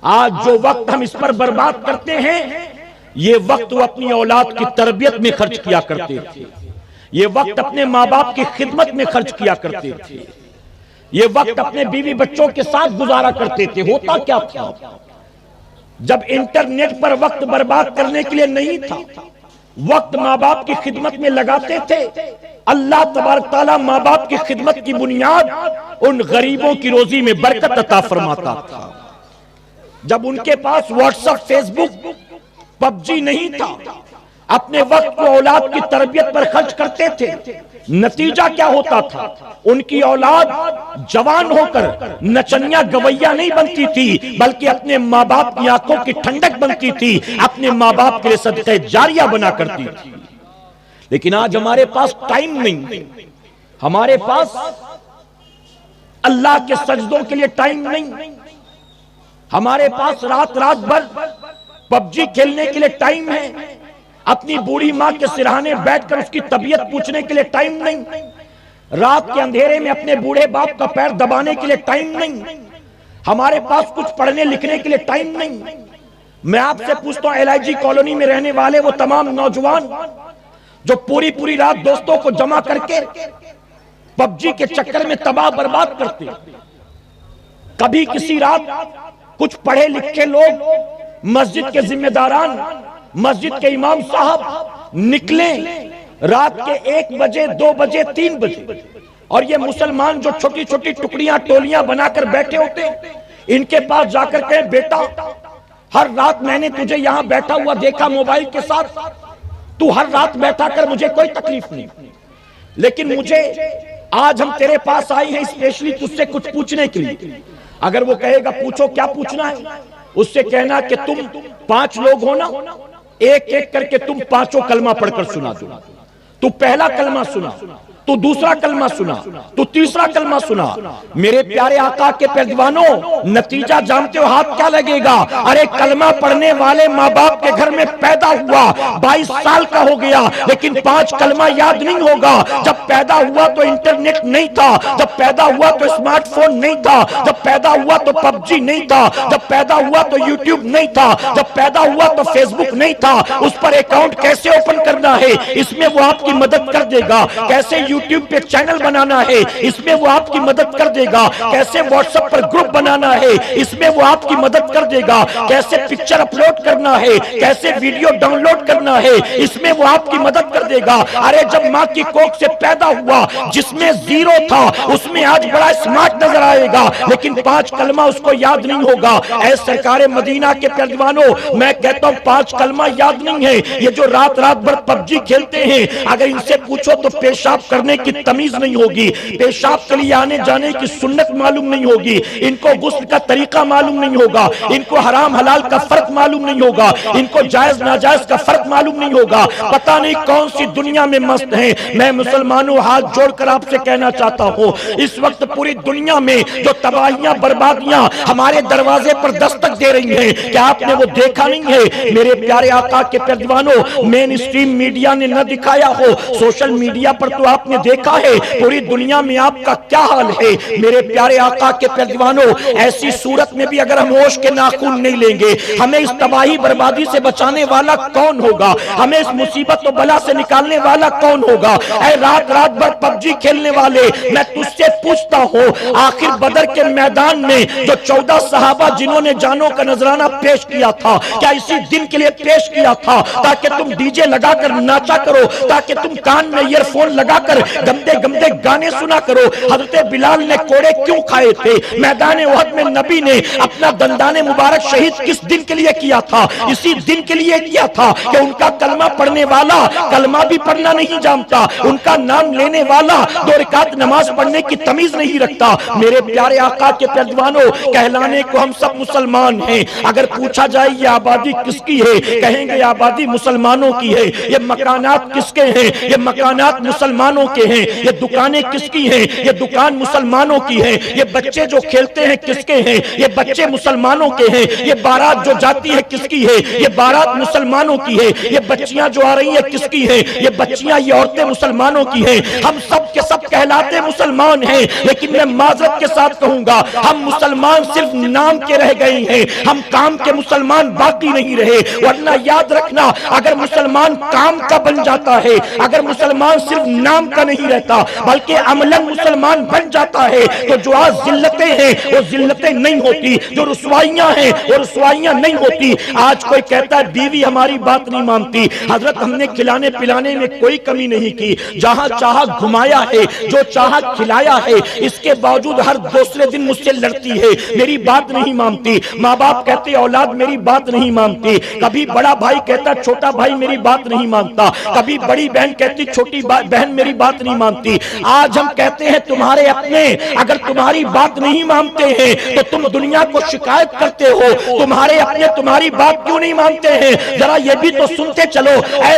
आज जो वक्त हम इस पर बर्बाद करते हैं, ये वक्त वो अपनी औलाद की तरबियत में खर्च किया करते थे, ये वक्त अपने माँ बाप की खिदमत में खर्च किया करते थे। ये वक्त अपने बीवी बच्चों के साथ गुजारा करते थे। होता क्या था, जब इंटरनेट पर वक्त बर्बाद करने के लिए नहीं था, वक्त माँ बाप की खिदमत में लगाते थे। अल्लाह तबारक तआला माँ बाप की खिदमत की बुनियाद उन गरीबों की रोजी में बरकत अता फरमाता था। जब उनके पास व्हाट्सएप, फेसबुक, पबजी नहीं था, अपने वक्त को औलाद की तरबियत पर खर्च करते थे। नतीजा क्या होता था, उनकी औलाद जवान होकर नचनिया गवैया नहीं बनती थी, बल्कि अपने माँ बाप की आंखों की ठंडक बनती थी, अपने माँ बाप के लिए सदक़े जारिया बना करती थी। लेकिन आज हमारे पास टाइम नहीं, हमारे पास अल्लाह के सजदों के लिए टाइम नहीं, हमारे पास रात रात भर पबजी खेलने के लिए टाइम है, अपनी बूढ़ी माँ के सिरहाने बैठकर उसकी तबीयत पूछने के लिए टाइम नहीं, रात के अंधेरे में अपने बूढ़े बाप का पैर दबाने के लिए टाइम नहीं, हमारे पास कुछ पढ़ने लिखने के लिए टाइम नहीं। मैं आपसे पूछता हूं, LIG कॉलोनी में रहने वाले वो तमाम नौजवान जो पूरी पूरी रात दोस्तों को जमा करके पबजी के चक्कर में तबाह बर्बाद करते, कभी किसी रात कुछ पढ़े लिखे लोग, मस्जिद के जिम्मेदारान, मस्जिद के इमाम साहब निकले रात के 1 बजे, 2 बजे, 3 बजे, और ये मुसलमान जो छोटी छोटी टुकड़ियां, टोलियां बनाकर बैठे होते, इनके पास जाकर कहे, बेटा हर रात मैंने तुझे यहां बैठा हुआ देखा मोबाइल के साथ, तू हर रात बैठा कर, मुझे कोई तकलीफ नहीं, लेकिन मुझे आज हम तेरे पास आए हैं स्पेशली तुझसे कुछ पूछने के लिए। अगर वो कहेगा पूछो, क्या पूछना है, उससे कहना कि तुम 5 लोग हो ना, एक एक करके तुम 5 कलमा पढ़कर सुना दो। तू पहला कलमा सुना, तू दूसरा कलमा सुना, तू तीसरा कलमा सुना। मेरे प्यारे आका के पैरवानों, नतीजा जानते हो हाथ क्या लगेगा? अरे कलमा पढ़ने वाले माँ बाप के घर में पैदा हुआ, 22 साल का हो गया, लेकिन 5 कलमा याद नहीं होगा। जब पैदा हुआ तो इंटरनेट नहीं था, जब पैदा हुआ तो स्मार्टफोन नहीं था, जब पैदा हुआ तो पबजी नहीं था, जब पैदा हुआ तो यूट्यूब नहीं था, जब पैदा हुआ तो फेसबुक नहीं था। उस पर अकाउंट कैसे ओपन करना है, इसमें वो आपकी मदद कर देगा। कैसे यूट्यूब पे चैनल बनाना है, इसमें वो आपकी मदद कर देगा। कैसे व्हाट्सएप पर ग्रुप बनाना है, इसमें वो आपकी मदद कर देगा। कैसे पिक्चर अपलोड करना है, कैसे वीडियो डाउनलोड करना है, इसमें वो आपकी मदद कर देगा। अरे जब माँ की कोख से पैदा हुआ, जिसमें 0 था, उसमें आज बड़ा स्मार्ट नजर आएगा, लेकिन 5 कलमा उसको याद नहीं होगा। ऐ सरकारे मदीना के पैरवानों, मैं कहता हूँ 5 कलमा याद नहीं है। ये जो रात रात भर पबजी खेलते हैं, अगर इनसे पूछो तो पेशाब करने की तमीज नहीं होगी, पेशाब के लिए आने जाने की सुन्नत मालूम नहीं होगी, इनको गुस्ल का तरीका मालूम नहीं होगा, इनको हराम हलाल का फर्क मालूम नहीं होगा, इनको जायज नाजायज का फर्क मालूम नहीं होगा। पता नहीं कौन सी दुनिया में मस्त हैं। मैं मुसलमानों हाथ जोड़कर आपसे कहना चाहता हूँ, इस वक्त पूरी दुनिया में जो तबाहियां बर्बादियां हमारे दरवाजे पर दस्तक दे रही हैं, क्या आपने वो देखा नहीं है? मेरे प्यारे आका के पैरवानों, मेन स्ट्रीम मीडिया ने न दिखाया हो, सोशल मीडिया पर तो आपने देखा है पूरी दुनिया में आपका क्या हाल है। मेरे प्यारे आका के पैरवानों, ऐसी सूरत में भी अगर हम होश के नाखून नहीं लेंगे, हमें इस तबाही बर्बादी से बचाने वाला कौन होगा? हमें इस मुसीबत और बला से निकालने वाला कौन होगा? ऐ रात रात भर पबजी खेलने वाले, मैं तुझसे पूछता हूँ, आखिर बदर के मैदान में जो 14 सहाबा जिन्होंने जानों का नजराना पेश किया था, क्या इसी दिन के लिए पेश किया था ताकि तुम डीजे लगाकर नाचा करो, ताकि तुम कान में ईयरफोन लगाकर गंदे गंदे गाने सुना करो? हजरत बिलाल ने कोड़े क्यों खाए थे? मैदान उहद में नबी ने अपना दंदाने मुबारक शहीद किस दिन के लिए किया था? इसी दिन के लिए किया था कि उनका कलमा पढ़ने वाला कलमा भी पढ़ना नहीं जानता, उनका नाम लेने वाला 2 रकात नमाज पढ़ने की तमीज नहीं रखता। मेरे प्यारे आका के पैरवानों, कहलाने को हम सब मुसलमान हैं, अगर पूछा जाए ये आबादी किसकी है, कहेंगे आबादी मुसलमानों की है। ये मकानात किसके हैं? ये मकानात मुसलमानों के हैं। ये दुकानें किसकी हैं? ये दुकान मुसलमानों की है। ये बच्चे जो खेलते हैं किसके हैं? ये बच्चे मुसलमानों के हैं। ये बारात जो जाती है किसकी है? ये बारात मुसलमानों की है। ये बच्चियां जो आ रही है किसकी है? ये बच्चियां, ये औरतें मुसलमानों की हैं। हम सब के सब कहलाते मुसलमान हैं, लेकिन मैं माजरत के साथ कहूंगा, हम मुसलमान सिर्फ नाम के रह गए हैं, हम काम के मुसलमान बाकी नहीं रहे। वरना याद रखना, अगर मुसलमान काम का बन जाता है अगर मुसलमान सिर्फ नाम का नहीं रहता बल्कि अमलन मुसलमान बन जाता है तो जो आज जिल्लतें हैं वो जिल्लतें नहीं होती, जो रुसवाइयां हैं वो रुसवाइयां नहीं होती। आज कोई कहता है बीवी हमारी बात नहीं मानती, हजरत हमने खिलाने पिलाने में कोई कमी नहीं की, जहां चाहा घुमाया है, जो चाहा खिलाया है, इसके बावजूद हर दूसरे दिन मुझसे लड़ती है, मेरी बात नहीं मानती। माँ बाप कहते औलाद मेरी बात नहीं मानती, कभी बड़ा भाई कहता छोटा भाई मेरी बात नहीं मानता, कभी बड़ी बहन कहती छोटी बहन मेरी बात नहीं मानती। आज हम कहते हैं तुम्हारे अपने अगर तुम्हारी बात नहीं मानते हैं तो तुम दुनिया को शिकायत करते हो, तुम्हारे अपने तुम्हारी बात क्यों नहीं मानते हैं? जरा ये भी तो सुनते चलो, ऐ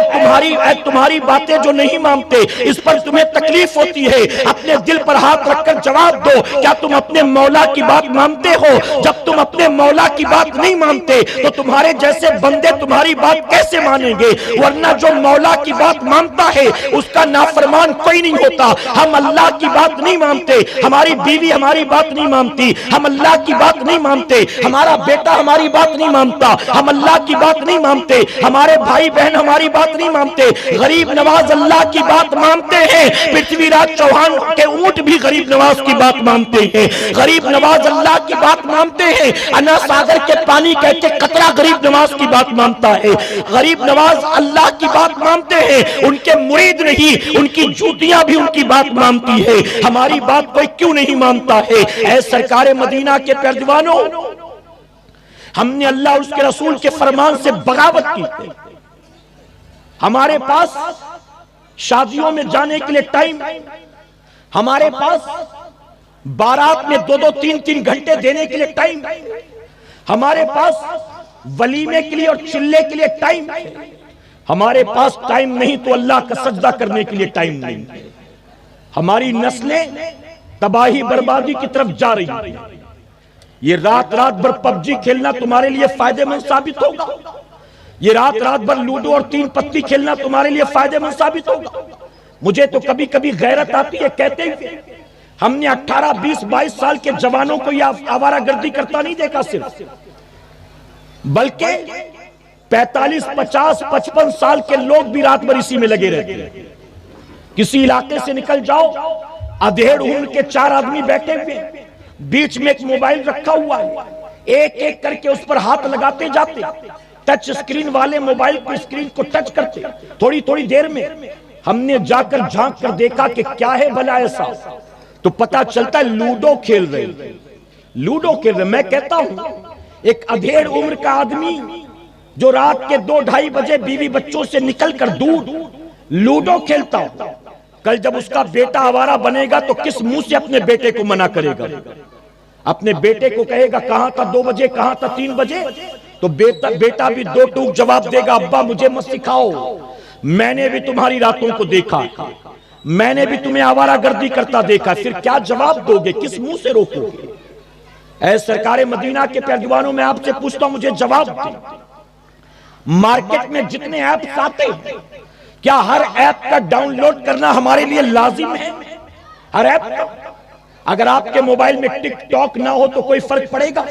तुम्हारी बातें जो नहीं मानते इस पर तुम्हें तकलीफ होती है, अपने दिल पर हाथ रखकर जवाब दो, क्या तुम अपने मौला की बात मानते हो? जब तुम अपने मौला की बात नहीं मानते तो तुम्हारे जैसे बंदे तुम्हारी बात कैसे मानेंगे? वरना जो मौला की बात मानता है उसका नाफरमान कोई नहीं होता। हम अल्लाह की बात नहीं मानते, हमारी बीवी हमारी बात नहीं मानती, हम अल्लाह की बात नहीं मानते, हमारा बेटा हमारी बात नहीं मानता, हम अल्लाह की बात नहीं मानते, हमारे भाई बहन हमारी बात नहीं मानते। गरीब नवाज अल्लाह की बात मानते हैं, पृथ्वीराज चौहान के ऊंट भी गरीब नवाज की बात मानते हैं। गरीब नवाज अल्लाह की बात मानते हैं, अन्ना सागर के पानी कहते कतरा गरीब नवाज की बात मानता है। गरीब नवाज अल्लाह की बात मानते हैं, उनके मुरीद नहीं उनकी जूतियां भी उनकी बात मानती है। हमारी बात कोई क्यों नहीं मानता है? ऐ सरकारे मदीना के प्यारे दीवानों, हमने अल्लाह और उसके रसूल के फरमान से बगावत की है। हमारे पास शादियों में जाने के लिए टाइम, हमारे पास बारात में 2-2, 3-3 घंटे देने के लिए टाइम, हमारे पास वलीमे के लिए और चिल्ले के लिए टाइम, हमारे पास टाइम नहीं तो अल्लाह का सजदा करने के लिए टाइम नहीं। हमारी नस्लें तबाही बर्बादी की तरफ जा रही है। ये रात रात भर पबजी खेलना तुम्हारे लिए फायदेमंद साबित होगा, ये रात रात भर लूडो और 3 पत्ती खेलना तुम्हारे लिए फायदेमंद साबित होगा। मुझे तो कभी कभी गैरत आती है, कहते हुए हमने 18, 20, 22 साल के जवानों को यह आवारागर्दी करता नहीं देखा सिर्फ, बल्कि 45, 50, 55 साल के लोग भी रात भर इसी में लगे रहते हैं। किसी इलाके से निकल जाओ, अधेड़ उम्र के 4 आदमी बैठे हुए, बीच में एक मोबाइल रखा हुआ है, एक एक करके उस पर हाथ लगाते जाते, टच स्क्रीन वाले मोबाइल की स्क्रीन को टच करते। थोड़ी थोड़ी देर में हमने जाकर झांक कर देखा कि क्या है भला ऐसा, तो पता चलता है लूडो खेल रहे, लूडो खेल रहे। मैं कहता हूं एक अधेड़ उम्र का आदमी जो रात के 2-2:30 बजे बीवी बच्चों से निकलकर दूर लूडो खेलता हो, कल जब उसका बेटा आवारा बनेगा तो किस मुंह से अपने बेटे को मना करेगा? अपने बेटे को कहेगा कहां था 2 बजे, कहां था 3 बजे? तो बेटा भी 2 टूक जवाब देगा, अब्बा मुझे मत सिखाओ, मैंने भी तुम्हारी रातों को देखा, मैंने भी तुम्हें आवारागर्दी करता देखा। फिर क्या जवाब दोगे, किस मुंह से रोकोगे? ऐ सरकारे मदीना के प्यारे दीवानों, मैं आपसे पूछता हूं, मुझे जवाब दो। मार्केट में जितने ऐप्स आते हैं, क्या हर ऐप का डाउनलोड करना हमारे लिए लाजिम है? हर ऐप का? अगर आपके मोबाइल में टिकटॉक ना हो तो कोई फर्क पड़ेगा?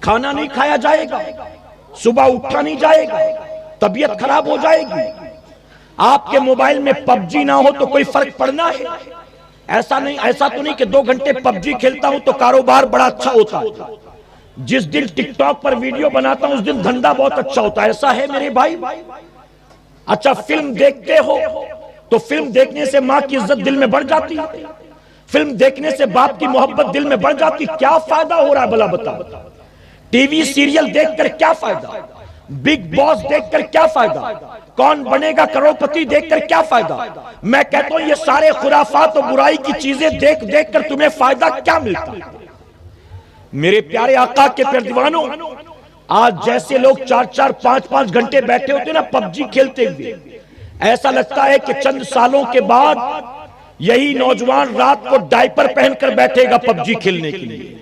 खाना नहीं खाया जाएगा, सुबह उठा नहीं जाएगा, तबीयत खराब हो जाएगी। आपके मोबाइल में पबजी ना हो तो कोई फर्क पड़ना है? ऐसा नहीं, ऐसा तो नहीं कि 2 घंटे पबजी खेलता हूं तो कारोबार बड़ा अच्छा होता है, जिस दिन टिकटॉक पर वीडियो बनाता हूं उस दिन धंधा बहुत अच्छा होता है। ऐसा है मेरे भाई? अच्छा, फिल्म देखते हो तो फिल्म देखने से मां की इज्जत दिल में बढ़ जाती है, फिल्म देखने से बाप की मोहब्बत दिल में बढ़ जाती। क्या फायदा हो रहा है भला बताओ? टीवी सीरियल देखकर क्या फायदा? बिग बॉस देखकर क्या फायदा? कौन बनेगा करोड़पति देखकर क्या फायदा? मैं कहता हूं ये सारे खुराफात और बुराई की चीजें देख देख कर तुम्हें फायदा क्या मिलता है? मेरे प्यारे आका के प्यारे दीवानों, आज जैसे लोग 4-4, 5-5 घंटे बैठे होते ना पबजी खेलते हुए, ऐसा लगता है कि चंद सालों के बाद यही नौजवान रात को डायपर पहनकर बैठेगा पबजी खेलने के लिए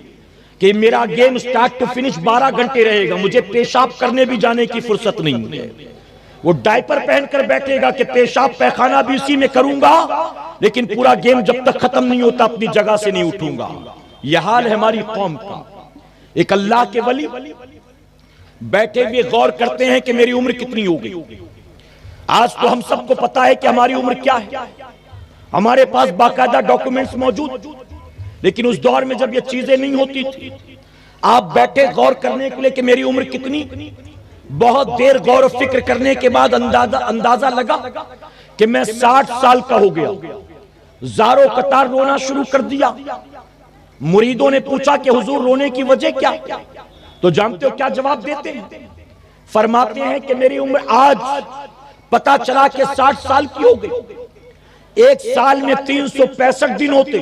कि मेरा गेम स्टार्ट टू फिनिश 12 घंटे रहेगा, मुझे पेशाब करने भी जाने की फुर्सत नहीं है। वो डायपर पहनकर बैठेगा कि पेशाब पैखाना भी इसी में करूंगा, लेकिन पूरा गेम जब तक खत्म नहीं होता अपनी जगह से नहीं उठूंगा। यह हाल है हमारी कौम का। एक अल्लाह के वली बैठे हुए गौर करते हैं कि मेरी उम्र कितनी हो गई। आज तो हम सबको पता है कि हमारी उम्र क्या है, हमारे पास बाकायदा डॉक्यूमेंट्स मौजूद। लेकिन उस दौर में जब ये चीजें नहीं होती थी, आप बैठे गौर करने के लिए कि मेरी उम्र कितनी, बहुत देर गौर और फिक्र करने के बाद अंदाजा लगा कि मैं 60 साल का हो गया। ज़ारो कतार रोना शुरू कर दिया। मुरीदों ने पूछा कि हुजूर रोने की वजह क्या? तो जानते हो क्या जवाब देते हैं? फरमाते हैं कि मेरी उम्र आज पता चला कि 60 साल की हो गई। एक साल में 365 दिन होते,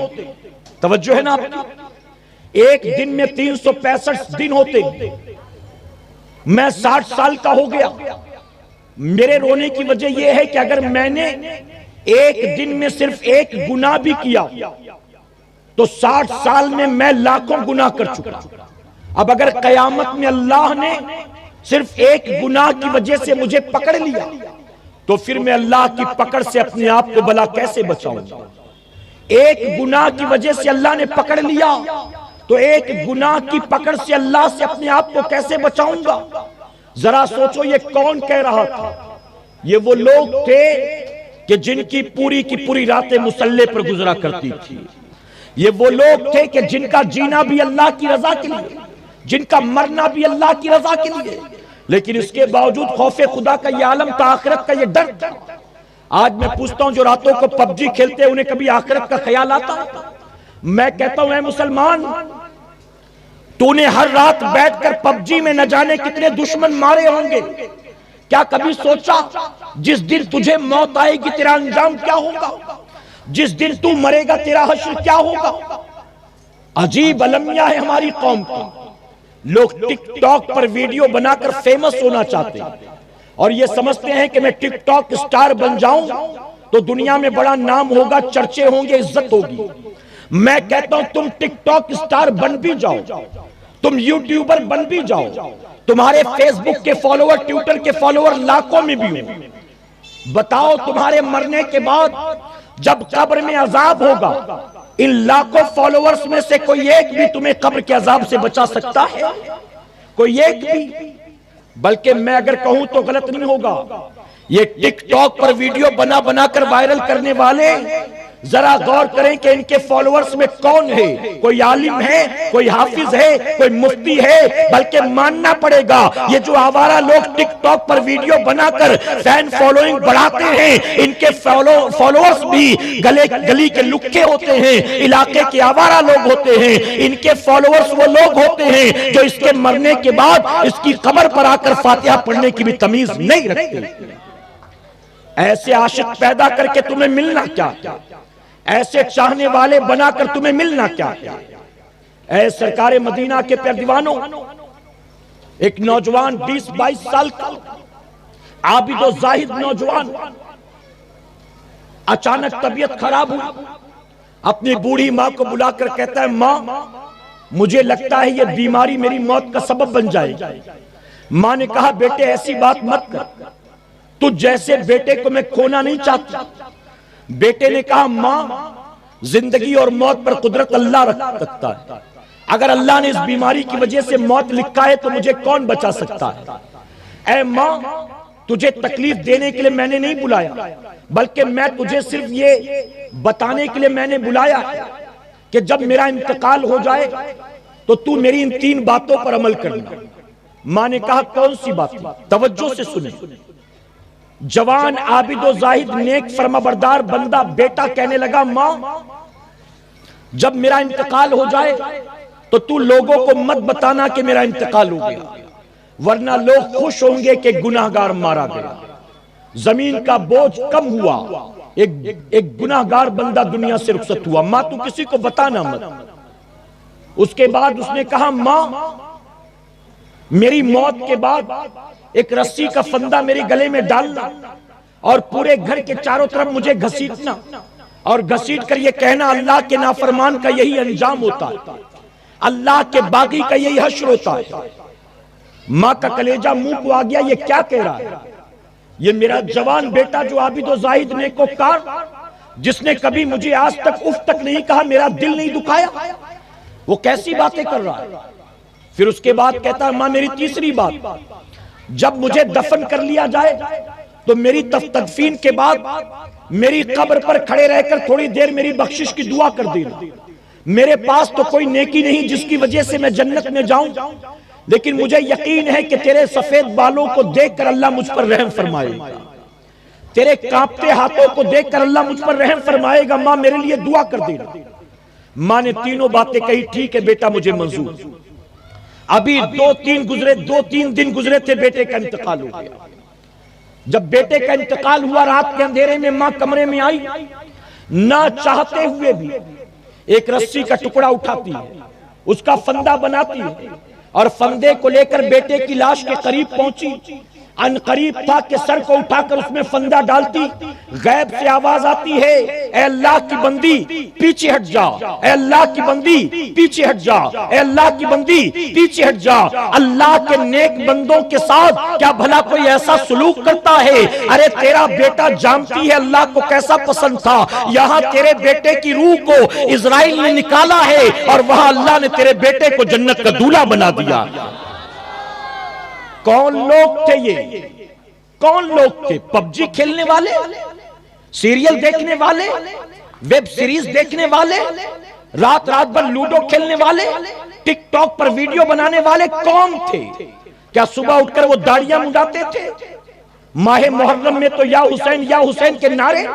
तवज्जो है ना आपकी? एक दिन में 365 दिन होते, मैं 60 साल का हो गया। मेरे रोने की वजह यह है कि अगर मैंने एक दिन में सिर्फ एक गुनाह भी किया तो 60 साल में मैं लाखों गुनाह कर चुका। अब अगर कयामत में अल्लाह ने सिर्फ एक गुनाह की वजह से मुझे पकड़ लिया तो फिर मैं अल्लाह की पकड़ से अपने आप को भला कैसे बचाऊंगा? एक गुनाह की वजह से अल्लाह ने पकड़ लिया तो एक गुनाह की पकड़ से अल्लाह से अपने आप को कैसे बचाऊंगा? जरा सोचो, ये कौन कह रहा था? ये वो लोग थे कि जिनकी पूरी की पूरी रातें मुसल्ले पर गुजरा करती थी। ये वो लोग थे कि जिनका जीना भी अल्लाह की रजा के लिए, जिनका मरना भी अल्लाह की रजा के लिए, लेकिन इसके बावजूद खौफे खुदा का ये आलम था, आखिरत का ये डर था। आज मैं पूछता हूं, जो रातों को पबजी खेलते हैं उन्हें कभी आखिरत का ख्याल आता है? मैं कहता हूं, ऐ मुसलमान, तूने हर रात बैठकर पबजी में न जाने कितने दुश्मन मारे होंगे। क्या कभी सोचा जिस दिन तुझे मौत आएगी तेरा अंजाम क्या होगा? जिस दिन तू मरेगा तेरा हश्र क्या होगा? अजीब अलमिया है हमारी कौम की। लोग टिकटॉक पर वीडियो बनाकर फेमस होना चाहते हैं और ये समझते हैं कि मैं टिकटॉक स्टार बन जाऊं तो दुनिया में बड़ा नाम होगा, चर्चे होंगे, इज्जत होगी। मैं कहता हूं तुम टिकटॉक स्टार बन भी जाओ, तुम यूट्यूबर बन भी जाओ, तुम्हारे फेसबुक के फॉलोअर, ट्विटर के फॉलोअर लाखों में भी हो, बताओ तुम्हारे मरने के बाद जब कब्र में अजाब होगा, इन लाखों फॉलोअर्स में से कोई एक भी तुम्हें कब्र के अजाब से बचा सकता है? कोई एक भी? बल्कि मैं अगर कहूं तो गलत नहीं होगा, ये टिकटॉक पर वीडियो बना बनाकर वायरल करने वाले जरा गौर करें कि इनके फॉलोअर्स में कौन है। कोई आलिम है, कोई हाफिज है, कोई मुफ्ती है? बल्कि मानना पड़ेगा ये जो आवारा लोग टिकटॉक पर वीडियो बनाकर फैन फॉलोइंग बढ़ाते हैं, इनके फॉलोअर्स भी गली के लुक्के होते हैं, इलाके के आवारा लोग होते हैं। इनके फॉलोअर्स वो लोग होते हैं जो इसके मरने के बाद इसकी कब्र पर आकर फातिहा पढ़ने की भी तमीज नहीं रखते। ऐसे आशिक पैदा करके तुम्हें मिलना क्या? ऐसे चाहने वाले बनाकर तुम्हें मिलना क्या? ऐ सरकारे मदीना के प्यारे दीवानों, एक नौजवान 20-22 साल का आबिद और जाहिद नौजवान अचानक तबीयत खराब हुई, अपनी बूढ़ी मां को बुलाकर कहता है, मां मुझे लगता है यह बीमारी मेरी मौत का सबब बन जाएगी। मां ने कहा, बेटे ऐसी बात मत कर, तू जैसे बेटे को मैं खोना नहीं चाहता। बेटे ने कहा, मां जिंदगी और मौत पर कुदरत अल्लाह रखता है, अगर अल्लाह ने इस बीमारी की वजह से मौत लिखा है तो मुझे कौन बचा सकता है? ऐ मां, तुझे तकलीफ देने के लिए मैंने नहीं बुलाया, बल्कि मैं तुझे सिर्फ ये बताने के लिए मैंने बुलाया कि जब मेरा इंतकाल हो जाए तो तू मेरी इन 3 बातों पर अमल करना। मां ने कहा, कौन सी बात? तवज्जो से सुने। जवान आबिदो जाहिद नेक फरमाबरदार बंदा बेटा कहने लगा, मां जब मेरा इंतकाल हो जाए तो तू लोगों को मत बताना कि मेरा इंतकाल हो गया, वरना लोग खुश होंगे कि गुनाहगार मारा गया, जमीन का बोझ कम हुआ, एक गुनाहगार बंदा दुनिया से रुखसत हुआ। मां तू किसी को बताना मत। उसके बाद उसने कहा, मां मेरी मौत के बाद एक रस्सी का फंदा मेरे गले में डालना और पूरे घर के चारों तरफ मुझे घसीटना और घसीट कर ये कहना, अल्लाह के नाफरमान का यही अंजाम होता है, अल्लाह के बागी का यही हश्र होता है। मां का कलेजा मुंह को आ गया, ये क्या कह रहा है? ये मेरा जवान बेटा जो आबिदो जाहिद नेकोकार, जिसने कभी मुझे आज तक उफ तक नहीं कहा, मेरा दिल नहीं दुखाया, वो कैसी बातें कर रहा है? फिर उसके बाद कहता है, मां मेरी तीसरी बात, जब मुझे दफन कर लिया जाए तो मेरी तदफीन के बाद मेरी कब्र पर खड़े रहकर थोड़ी देर मेरी बख्शिश की दुआ कर देना। मेरे पास तो कोई नेकी नहीं जिसकी वजह से मैं जन्नत में जाऊं, लेकिन मुझे यकीन है कि तेरे सफेद बालों को देखकर अल्लाह मुझ पर रहम फरमाएगा, तेरे कांपते हाथों को देखकर अल्लाह मुझ पर रहम फरमाएगा। मां मेरे लिए दुआ कर देना। मां ने तीनों बातें कही, ठीक है बेटा मुझे मंजूर। अभी 2-3 दिन गुजरे थे, बेटे का इंतकाल हो गया। जब बेटे का इंतकाल हुआ, रात के अंधेरे में मां कमरे में आई, ना चाहते हुए भी एक रस्सी का टुकड़ा उठाती है, उसका फंदा बनाती है और फंदे को लेकर बेटे की लाश के करीब पहुंची। अनकरीब था कि सर को उठाकर उसमें फंदा डालती, गैब से आवाज आती है, ए अल्लाह की बंदी पीछे हट जा, ए अल्लाह की बंदी पीछे हट जा, ए अल्लाह की बंदी पीछे हट जा। अल्लाह के नेक बंदों के साथ क्या भला कोई ऐसा सुलूक करता है? अरे तेरा बेटा जानती है अल्लाह को कैसा पसंद था। यहाँ तेरे बेटे की रूह को इजराइल ने निकाला है और वहां अल्लाह ने तेरे बेटे को जन्नत का दूल्हा बना दिया। कौन लोग थे ये? कौन लोग थे? पबजी खेलने वाले, सीरियल देखने वाले, वेब सीरीज देखने वाले, रात भर लूडो खेलने वाले, टिकटॉक पर वीडियो बनाने वाले कौन थे? क्या सुबह उठकर वो दाढ़ियां मुंडाते थे? माहे मुहर्रम में तो या हुसैन के नारे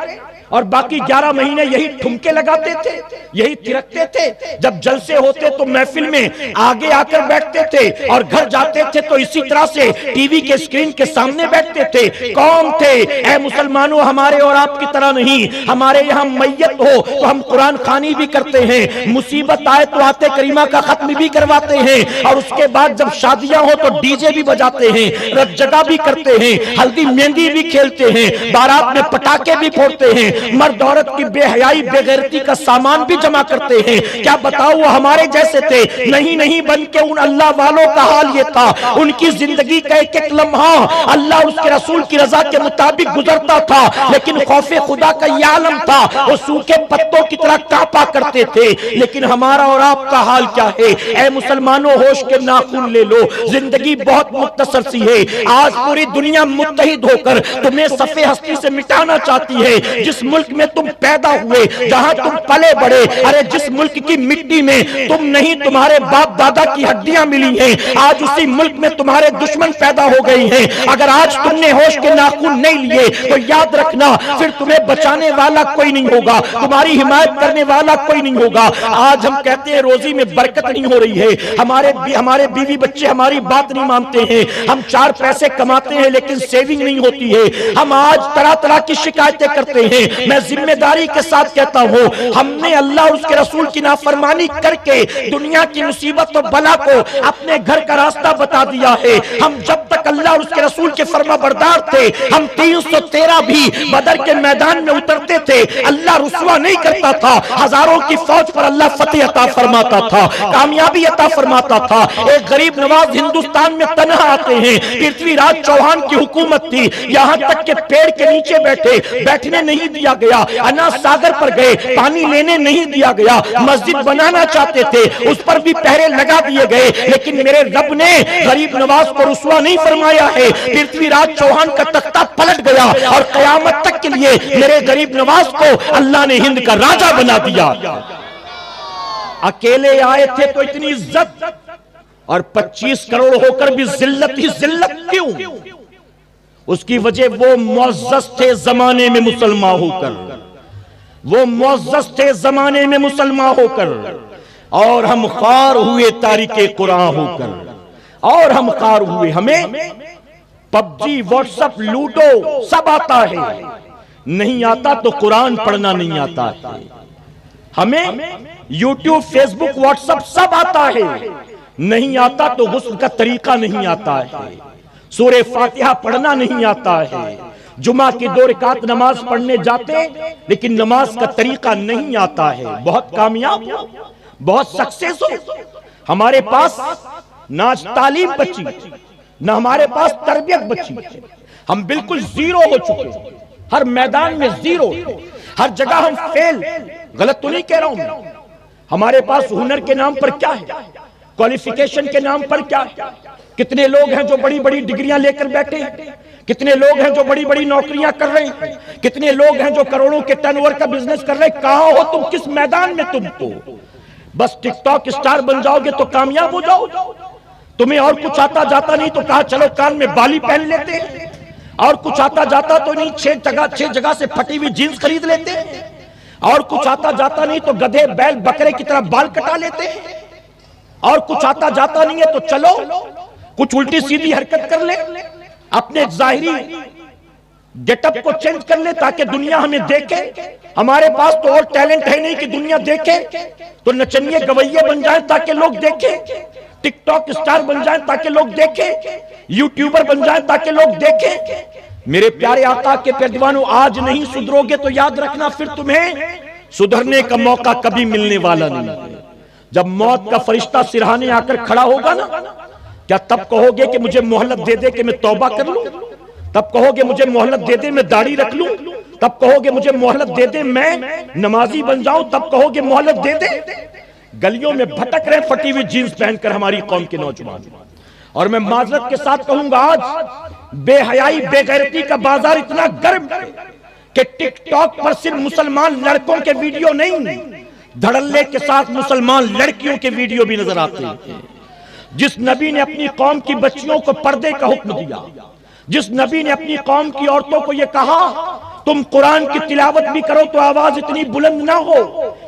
और बाकी 11 महीने यही ठुमके लगाते थे, यही थिरकते थे। जब जलसे होते तो महफिल में आगे आकर बैठते थे और घर जाते थे तो इसी तरह से टीवी के स्क्रीन के सामने बैठते थे। कौन थे? ऐ मुसलमानों, हमारे और आपकी तरह नहीं। हमारे यहाँ मैयत हो तो हम कुरान खानी भी करते हैं, मुसीबत आए तो आते करीमा का खत्म भी करवाते हैं, और उसके बाद जब शादियां हो तो डीजे भी बजाते हैं, रत जगा भी करते हैं, हल्दी मेहंदी भी खेलते हैं, बारात में पटाखे भी फोड़ते हैं, मर्द औरत की बेहयाई बेगैरती का सामान भी जमा करते हैं। क्या बताओ वो हमारे जैसे थे? नहीं बन के उन अल्लाह वालों का हाल ये था। उनकी जिंदगी का एक एक लम्हा अल्लाह उसके रसूल की रजा के मुताबिक गुजरता था, लेकिन खौफे खुदा का ये आलम था, वो सूखे पत्तों की तरह कांपा करते थे। लेकिन हमारा और आपका हाल क्या है? ऐ मुसलमानों, होश के नाखून ले लो, जिंदगी बहुत मुख्तसर सी है। आज पूरी दुनिया मुत्तहिद होकर तुम्हें सफे हस्ती से मिटाना चाहती है। जिस मुल्क में तुम पैदा हुए, जहां तुम पले बड़े, अरे जिस मुल्क की मिट्टी में तुम नहीं तुम्हारे बाप दादा की हड्डियां मिली हैं, आज उसी मुल्क में तुम्हारे दुश्मन पैदा हो गए हैं। अगर आज तुमने होश के नाखून नहीं लिए तो याद रखना, फिर तुम्हें बचाने वाला कोई नहीं होगा, तुम्हारी हिमायत करने वाला कोई नहीं होगा। आज हम कहते हैं रोजी में बरकत नहीं हो रही है, हमारे बीवी बच्चे हमारी बात नहीं मानते हैं, हम 4 पैसे कमाते हैं लेकिन सेविंग नहीं होती है, हम आज तरह तरह की शिकायतें करते हैं। मैं जिम्मेदारी के साथ कहता हूं, हमने अल्लाह और उसके रसूल की नाफरमानी करके दुनिया की मुसीबत और बला को अपने घर का रास्ता बता दिया है। हम जब तक अल्लाह और उसके रसूल के फरमाबरदार थे, हम 313 भी बदर के मैदान में उतरते थे, अल्लाह रुसवा नहीं करता था। हजारों की फौज पर अल्लाह फतेह अता फरमाता था, कामयाबी अता फरमाता था। एक गरीब नवाज हिंदुस्तान में तनहा आते हैं, पृथ्वीराज चौहान की हुकूमत थी, यहां तक के पेड़ के नीचे बैठने नहीं दिया गया, अनाज सागर पर गए, पानी लेने नहीं दिया गया, मस्जिद बनाना चाहते थे, उस पर भी पहरे लगा दिए गए, लेकिन मेरे रब ने गरीब नवाज को रुसवा नहीं फरमाया है। पृथ्वीराज चौहान का तख्ता पलट गया और कयामत तक के लिए मेरे गरीब नवाज को अल्लाह ने हिंद का राजा बना दिया। अकेले आए थे तो इतनी इज्जत, और 25 करोड़ होकर भी जिल्लत ही जिल्लत क्यों? उसकी वजह वो मुअज़्ज़ज़ थे जमाने में मुसलमान होकर, वो मुअज़्ज़ज़ थे जमाने में मुसलमान होकर, और हम ख़ार हुए तारीके कुरान होकर, और हम ख़ार हुए। हमें पबजी, व्हाट्सएप, लूडो सब आता है, नहीं आता तो कुरान पढ़ना नहीं आता है। हमें यूट्यूब, फेसबुक, व्हाट्सएप सब आता है, नहीं आता तो गुस्ल का तरीका नहीं आता है, सूरे फातिहा पढ़ना नहीं आता है, जुमा की 2 रकात नमाज पढ़ने जाते लेकिन नमाज का तरीका नहीं आता है। बहुत कामयाब, बहुत सक्सेस हो, हमारे पास ना तालीम बची, ना हमारे पास तरबियत बची, हम बिल्कुल जीरो हो चुके, हर मैदान में जीरो, हर जगह हम फेल। गलत तो नहीं कह रहा हूं, हमारे पास हुनर के नाम पर क्या है? क्वालिफिकेशन के नाम पर क्या? कितने लोग हैं जो बड़ी बड़ी डिग्रियां लेकर बैठे हैं, कितने लोग हैं जो बड़ी बड़ी नौकरियां कर रहे हैं, कितने लोग हैं जो करोड़ों के टर्नओवर का बिजनेस कर रहे हैं। कहां हो तुम, किस मैदान में तुम तो? बस टिकटॉक स्टार बन जाओगे तो कामयाब हो जाओ। तुम्हें और कुछ आता जाता नहीं तो कहा चलो कान में बाली पहन लेते हैं, और कुछ आता जाता तो नहीं छह जगह से फटी हुई जींस खरीद लेते हैं, और कुछ आता जाता नहीं तो गधे बैल बकरे की तरह बाल कटा लेते हैं, और कुछ आता जाता नहीं है तो चलो कुछ उल्टी सीधी हरकत कर ले, अपने जाहिरी गेटअप को चेंज कर ले ताकि दुनिया हमें देखे। हमारे पास तो और टैलेंट है नहीं कि दुनिया देखे, तो नचनिए गवैये बन जाए ताकि लोग देखें, टिकटॉक स्टार बन जाए ताकि लोग देखें, यूट्यूबर बन जाए ताकि लोग देखें। मेरे प्यारे आका के प्यारे दीवानों, आज नहीं सुधरोगे तो याद रखना फिर तुम्हें सुधरने का मौका कभी मिलने वाला नहीं। जब मौत का फरिश्ता सिरहाने आकर खड़ा होगा ना, क्या तब कहोगे कि मुझे मोहलत दे दे कि मैं तौबा कर लूं? तब कहोगे मुझे मोहलत दे दे मैं दाढ़ी रख लूं? तब कहोगे मुझे मोहलत दे दे मैं नमाजी बन जाऊं? तब कहोगे मोहलत दे दे? गलियों में भटक रहे फटी हुई जींस पहनकर हमारी कौम के नौजवान। और मैं माजरत के साथ कहूंगा, आज बेहयाई बेगैरती का बाजार इतना गर्म है कि टिकटॉक पर सिर्फ मुसलमान लड़कों के वीडियो नहीं, धड़ल्ले के साथ मुसलमान लड़कियों के वीडियो भी नजर आते हैं। जिस नबी ने अपनी कौम की बच्चियों को पर्दे का हुक्म दिया, जिस नबी ने अपनी कौम की औरतों को यह कहा तुम कुरान की तिलावत भी करो तो आवाज इतनी बुलंद ना हो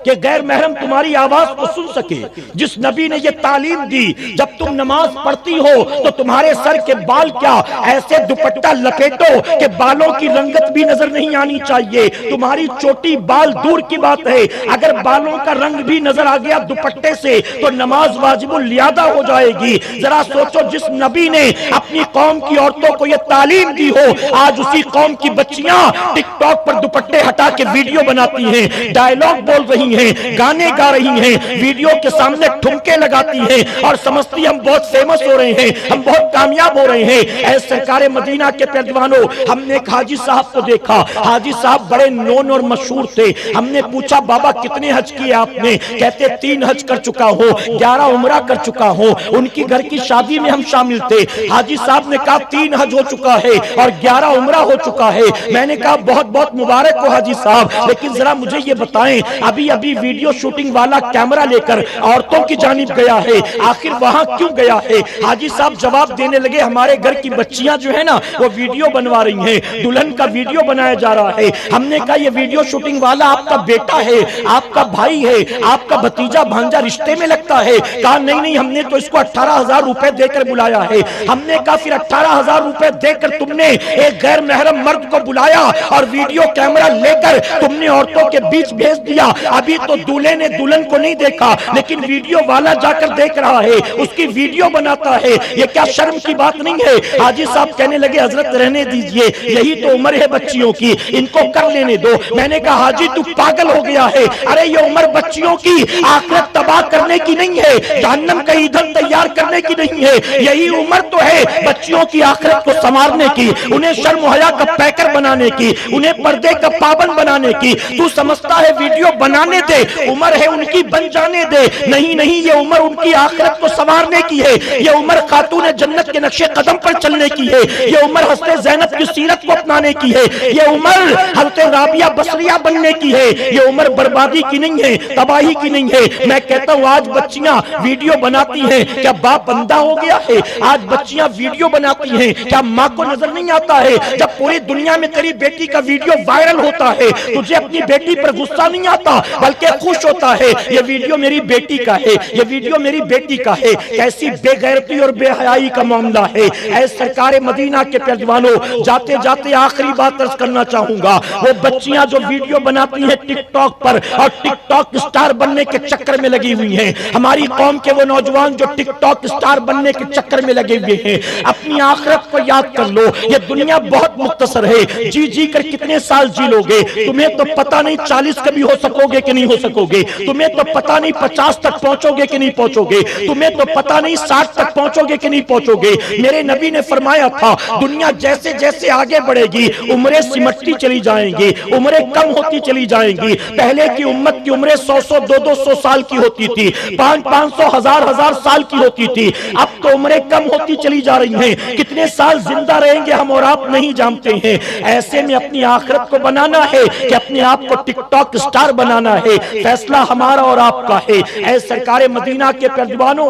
कि गैर महरम तुम्हारी आवाज को सुन सके, जिस नबी ने ये तालीम दी जब तुम नमाज पढ़ती हो तो तुम्हारे सर के बाल क्या ऐसे दुपट्टा लपेटो कि बालों की रंगत भी नजर नहीं आनी चाहिए, तुम्हारी चोटी बाल दूर की बात है, अगर बालों का रंग भी नजर आ गया दुपट्टे से तो नमाज वाजिबुल लियादा हो जाएगी। जरा सोचो, जिस नबी ने अपनी कौम की औरतों को यह तालीम दी हो, आज उसी कौम की बच्चियां टिकटॉक पर दुपट्टे हटा के वीडियो बनाती हैं, डायलॉग बोल रही हैं, गाने गा रही हैं, वीडियो के सामने ठुमके लगाती हैं और समझती हम बहुत फेमस हो रहे हैं, हम बहुत कामयाब हो रहे हैं। ऐ सरकारे मदीना के पहलवानों, हमने एक हाजी साहब को देखा, हाजी साहब बड़े नोन और मशहूर थे। हमने पूछा बाबा कितने हज किए आपने? कहते 3 हज कर चुका हूं, 11 उम्रा कर चुका हूं। उनकी घर की शादी में हम शामिल थे। हाजी साहब ने कहा 3 हज हो चुका है और 11 उम्रा हो चुका है। मैंने कहा बहुत बहुत मुबारक हो हाजी साहब, लेकिन जरा मुझे ये बताएं, अभी अभी वीडियो शूटिंग वाला कैमरा लेकर औरतों की जानिब गया है, आखिर वहां क्यों गया है? हाजी साहब जवाब देने लगे, हमारे घर की बच्चियां जो है ना वो वीडियो बनवा रही हैं, दुल्हन का वीडियो बनाया जा रहा है। हमने कहा ये वीडियो शूटिंग वाला आपका बेटा है, आपका भाई है, आपका भतीजा भांजा रिश्ते में लगता है? कहा नहीं नहीं, हमने तो इसको 18,000 रुपए देकर बुलाया है। हमने कहा फिर 18,000 रुपए देकर तुमने एक गैर महरम मर्द को बुलाया और वीडियो कैमरा लेकर तुमने औरतों के बीच भेज दिया। अभी तो दूल्हे ने दुल्हन को नहीं देखा, लेकिन वीडियो वाला जाकर देख रहा है, उसकी वीडियो बनाता है। ये क्या शर्म की बात नहीं है? हाजी साहब कहने लगे हजरत रहने दीजिए, यही तो उम्र है बच्चियों की, इनको कर लेने दो। मैंने कहा हाजी तू पागल हो गया है, अरे ये उम्र बच्चियों की आखिरत तबाह करने की नहीं है, जहन्नम का ईंधन तैयार करने की नहीं है। यही उम्र तो है बच्चियों की आखिरत को संवारने की, उन्हें शर्म हया का पैकर बनाने की, उन्हें पर्दे का पाबंद बनाने की। तू समझता है वीडियो बनाने दे, उम्र है उनकी बन जाने दे। नहीं नहीं, ये उम्र उनकी आखिरत को संवारने की है, ये उम्र खातून जन्नत के नक्शे कदम पर चलने की है, ये उम्र हस्ते ज़ैनब की सीरत को अपनाने की है, ये उम्र हज़रत राबिया बसरिया बनने की है, ये उम्र बर्बादी की नहीं है, तबाही की नहीं है। मैं कहता हूँ आज बच्चियां वीडियो बनाती हैं, क्या बाप अंधा हो गया है? आज बच्चियां वीडियो बनाती हैं, क्या माँ को नजर नहीं आता है? जब पूरी दुनिया में तेरी बेटी का वीडियो वायरल होता है, तुझे अपनी बेटी पर गुस्सा नहीं आता बल्कि खुश होता है, ये वीडियो मेरी बेटी का है, ये वीडियो मेरी बेटी का है। कैसी बेगैरती और बेहयाई का मामला है। ऐ सरकारे मदीना के पहलवानों, जाते जाते आखिरी बात अर्ज करना चाहूंगा, वो बच्चियां जो वीडियो बनाती हैं टिकटॉक पर और टिकटॉक स्टार बनने के चक्कर में लगी हुई हैं, हमारी कौम के वो नौजवान जो टिकटॉक स्टार बनने के चक्कर में लगे हुए हैं, अपनी आखिरत को याद कर लो। ये दुनिया बहुत मुख्तसर है, जी जी कर कितने साल जी लोगे, तुम्हें तो पता नहीं 40 कभी हो सकोगे कि नहीं हो सकोगे, तुम्हें तो पता नहीं 50 तक पहुंचोगे कि नहीं पहुंचोगे, तुम्हें तो पता नहीं 60 तक पहुंचोगे कि नहीं पहुंचोगे। मेरे नबी ने फरमाया था दुनिया जैसे जैसे आगे बढ़ेगी उम्रें सिमटती चली जाएंगी, उम्रें कम होती चली जाएंगी। पहले की उम्मत की उम्रें 100-100, 200-200 साल की होती थी, 500-500, 1000-1000 साल की होती थी। अब तो उम्रें कम होती चली जा रही हैं। कितने साल जिंदा रहेंगे हम और आप नहीं जानते हैं। ऐसे में अपनी आखिरत को बनाना है कि अपने आप को टिकटॉक स्टार बनाना है, फैसला हमारा और आपका है। ऐ सरकारे मदीना के परदीवानों,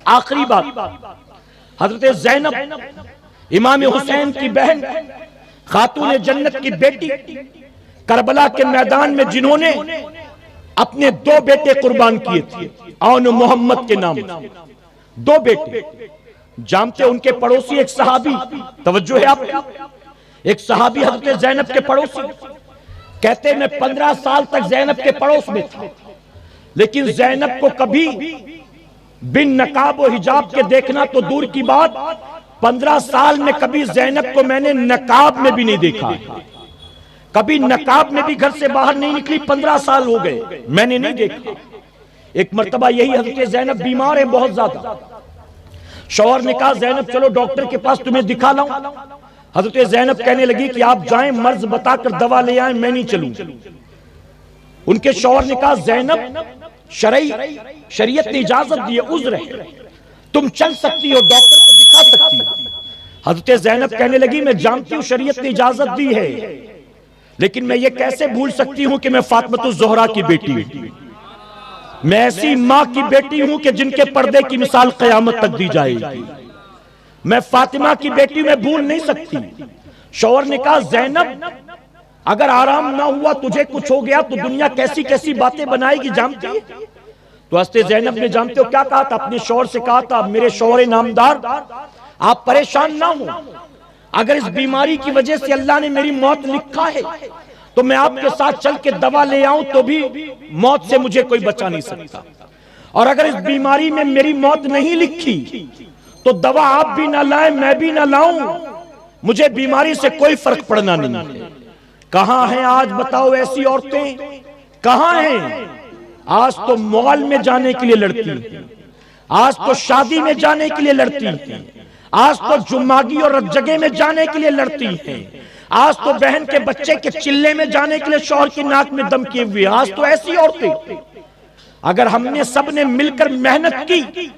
आखिरी बात, हजरत ज़ैनब इमाम हुसैन की बहन, खातून जन्नत की बेटी, करबला के मैदान में जिन्होंने अपने 2 बेटे कुर्बान किए थे औन मोहम्मद के नाम, 2 बेटे। जानते उनके पड़ोसी एक सहाबी, तवज्जो है आप, एक सहाबी हजरत ज़ैनब के पड़ोसी, कहते मैं 15 साल तक ज़ैनब के पड़ोस में था, लेकिन ज़ैनब को कभी बिन नकाब और हिजाब के देखना तो दूर की बात, 15 साल में कभी ज़ैनब को मैंने नकाब में भी नहीं देखा, कभी नकाब में भी घर से बाहर नहीं निकली। 15 साल हो गए मैंने नहीं देखा। एक मर्तबा यही हजरत ज़ैनब बीमार है बहुत ज्यादा, शौहर ने कहा ज़ैनब चलो डॉक्टर के पास तुम्हें दिखा लाऊं। हजरत ज़ैनब कहने लगी कि आप जाएं मर्ज बताकर दवा ले आए, मैं नहीं चलूं। उनके शौहर ने कहा ज़ैनब शरीयत ने इजाजत दी है, उज़्र है, तुम चल सकती हो, डॉक्टर को दिखा सकती हो। हजरत ज़ैनब कहने लगी मैं जानती हूं शरीयत ने इजाजत दी है, लेकिन मैं ये कैसे भूल सकती हूं कि मैं फातिमतुज़ ज़ोहरा की बेटी हूं, मैं ऐसी मां की बेटी हूं कि जिनके पर्दे की मिसाल क़यामत तक दी जाएगी। मैं फातिमा की बेटी में भूल नहीं सकती। शौहर ने कहा ज़ैनब अगर आराम ना हुआ, तुझे कुछ हो गया तो दुनिया कैसी कैसी बातें बनाएगी जानती है। तो हस्ते ज़ैनब ने जानते हो क्या कहा था, अपने शौहर से कहा था मेरे शौहर नामदार आप परेशान ना हो, अगर इस बीमारी की वजह से अल्लाह ने मेरी मौत लिखा है तो मैं आपके साथ चल के दवा ले आऊं तो भी मौत से मुझे कोई बचा नहीं सकता, और अगर इस बीमारी में मेरी मौत नहीं लिखी तो दवा आप भी ना लाए मैं भी ना लाऊं, मुझे बीमारी से कोई फर्क पड़ना नहीं है। कहां हैं आज बताओ ऐसी औरतें, कहां हैं? आज तो मॉल में जाने के लिए लड़ती हैं, आज तो शादी में जाने के लिए लड़ती हैं, आज तो जुम्मागी और जगह में जाने के लिए लड़ती हैं, आज तो बहन के बच्चे के चिल्ले में जाने के लिए शौहर की नाक में दम किए हुए। आज तो ऐसी औरतें, अगर हमने सबने मिलकर मेहनत की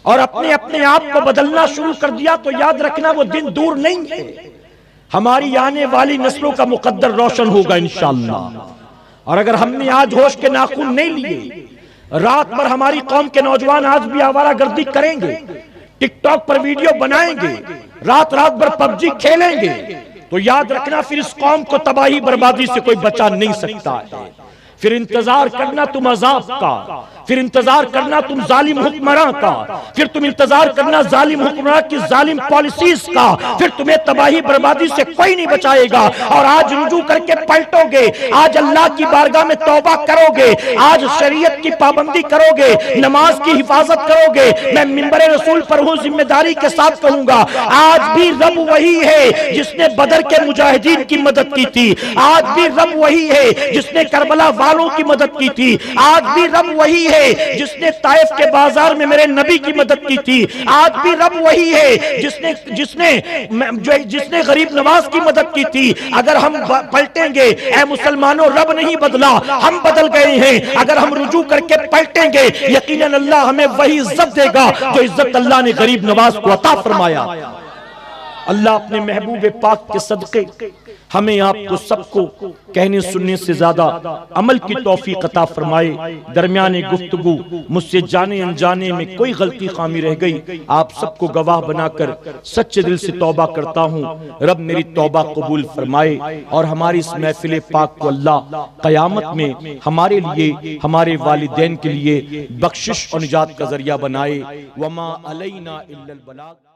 और अपने अपने आप को बदलना शुरू कर दिया तो याद रखना वो दिन दूर नहीं है, हमारी आने वाली नस्लों का मुकद्दर रोशन होगा इंशाअल्लाह। और अगर हमने आज होश के नाखून नहीं लिए, रात भर हमारी कौम के नौजवान आज भी आवारागर्दी करेंगे, टिकटॉक पर वीडियो बनाएंगे, रात रात भर पबजी खेलेंगे, तो याद रखना फिर इस कौम को तबाही बर्बादी से कोई बचा नहीं सकता है। फिर इंतजार करना तुम अजाब का, फिर इंतजार करना तुम जालिम हुक्मरान का, फिर तुम इंतजार करना जालिम हुक्मरान की जालिम पॉलिसीज का, फिर तुम्हें तबाही बर्बादी से कोई नहीं बचाएगा। और आज रुजू करके पलटोगे, आज अल्लाह की बारगाह में तौबा करोगे, आज शरीयत की पाबंदी करोगे, नमाज की हिफाजत करोगे। मैं मिंबर रसूल पर हूं, जिम्मेदारी के साथ कहूंगा, आज भी रब वही है जिसने बदर के मुजाहिदीन की मदद की थी, आज भी रब वही है जिसने करबला वालों की मदद की थी, आज भी रब वही है जिसने ताइफ के बाजार में मेरे नबी की मदद की थी, आज भी रब वही है जिसने जिसने जिसने गरीब नवाज की मदद की थी। अगर हम पलटेंगे, ऐ मुसलमानों रब नहीं बदला, हम बदल गए हैं। अगर हम रुजू करके पलटेंगे, यकीनन अल्लाह हमें वही इज्जत देगा जो इज्जत अल्लाह ने गरीब नवाज को अता फरमाया। अल्लाह अपने महबूब पाक के सदके हमें आपको सबको कहने सुनने से ज्यादा अमल की तौफीक अता फरमाए। दरमियाने गुफ्तगू मुझसे जाने अनजाने में कोई गलती खामी रह गई, आप सबको गवाह बनाकर सच्चे दिल से तौबा करता हूँ। रब मेरी तौबा कबूल फरमाए और हमारी इस महफिल पाक को अल्लाह क़यामत में हमारे लिए, हमारे वालिदैन के लिए बख्शिश और निजात का जरिया बनाए। वमा अलैना इल्लल बलाग।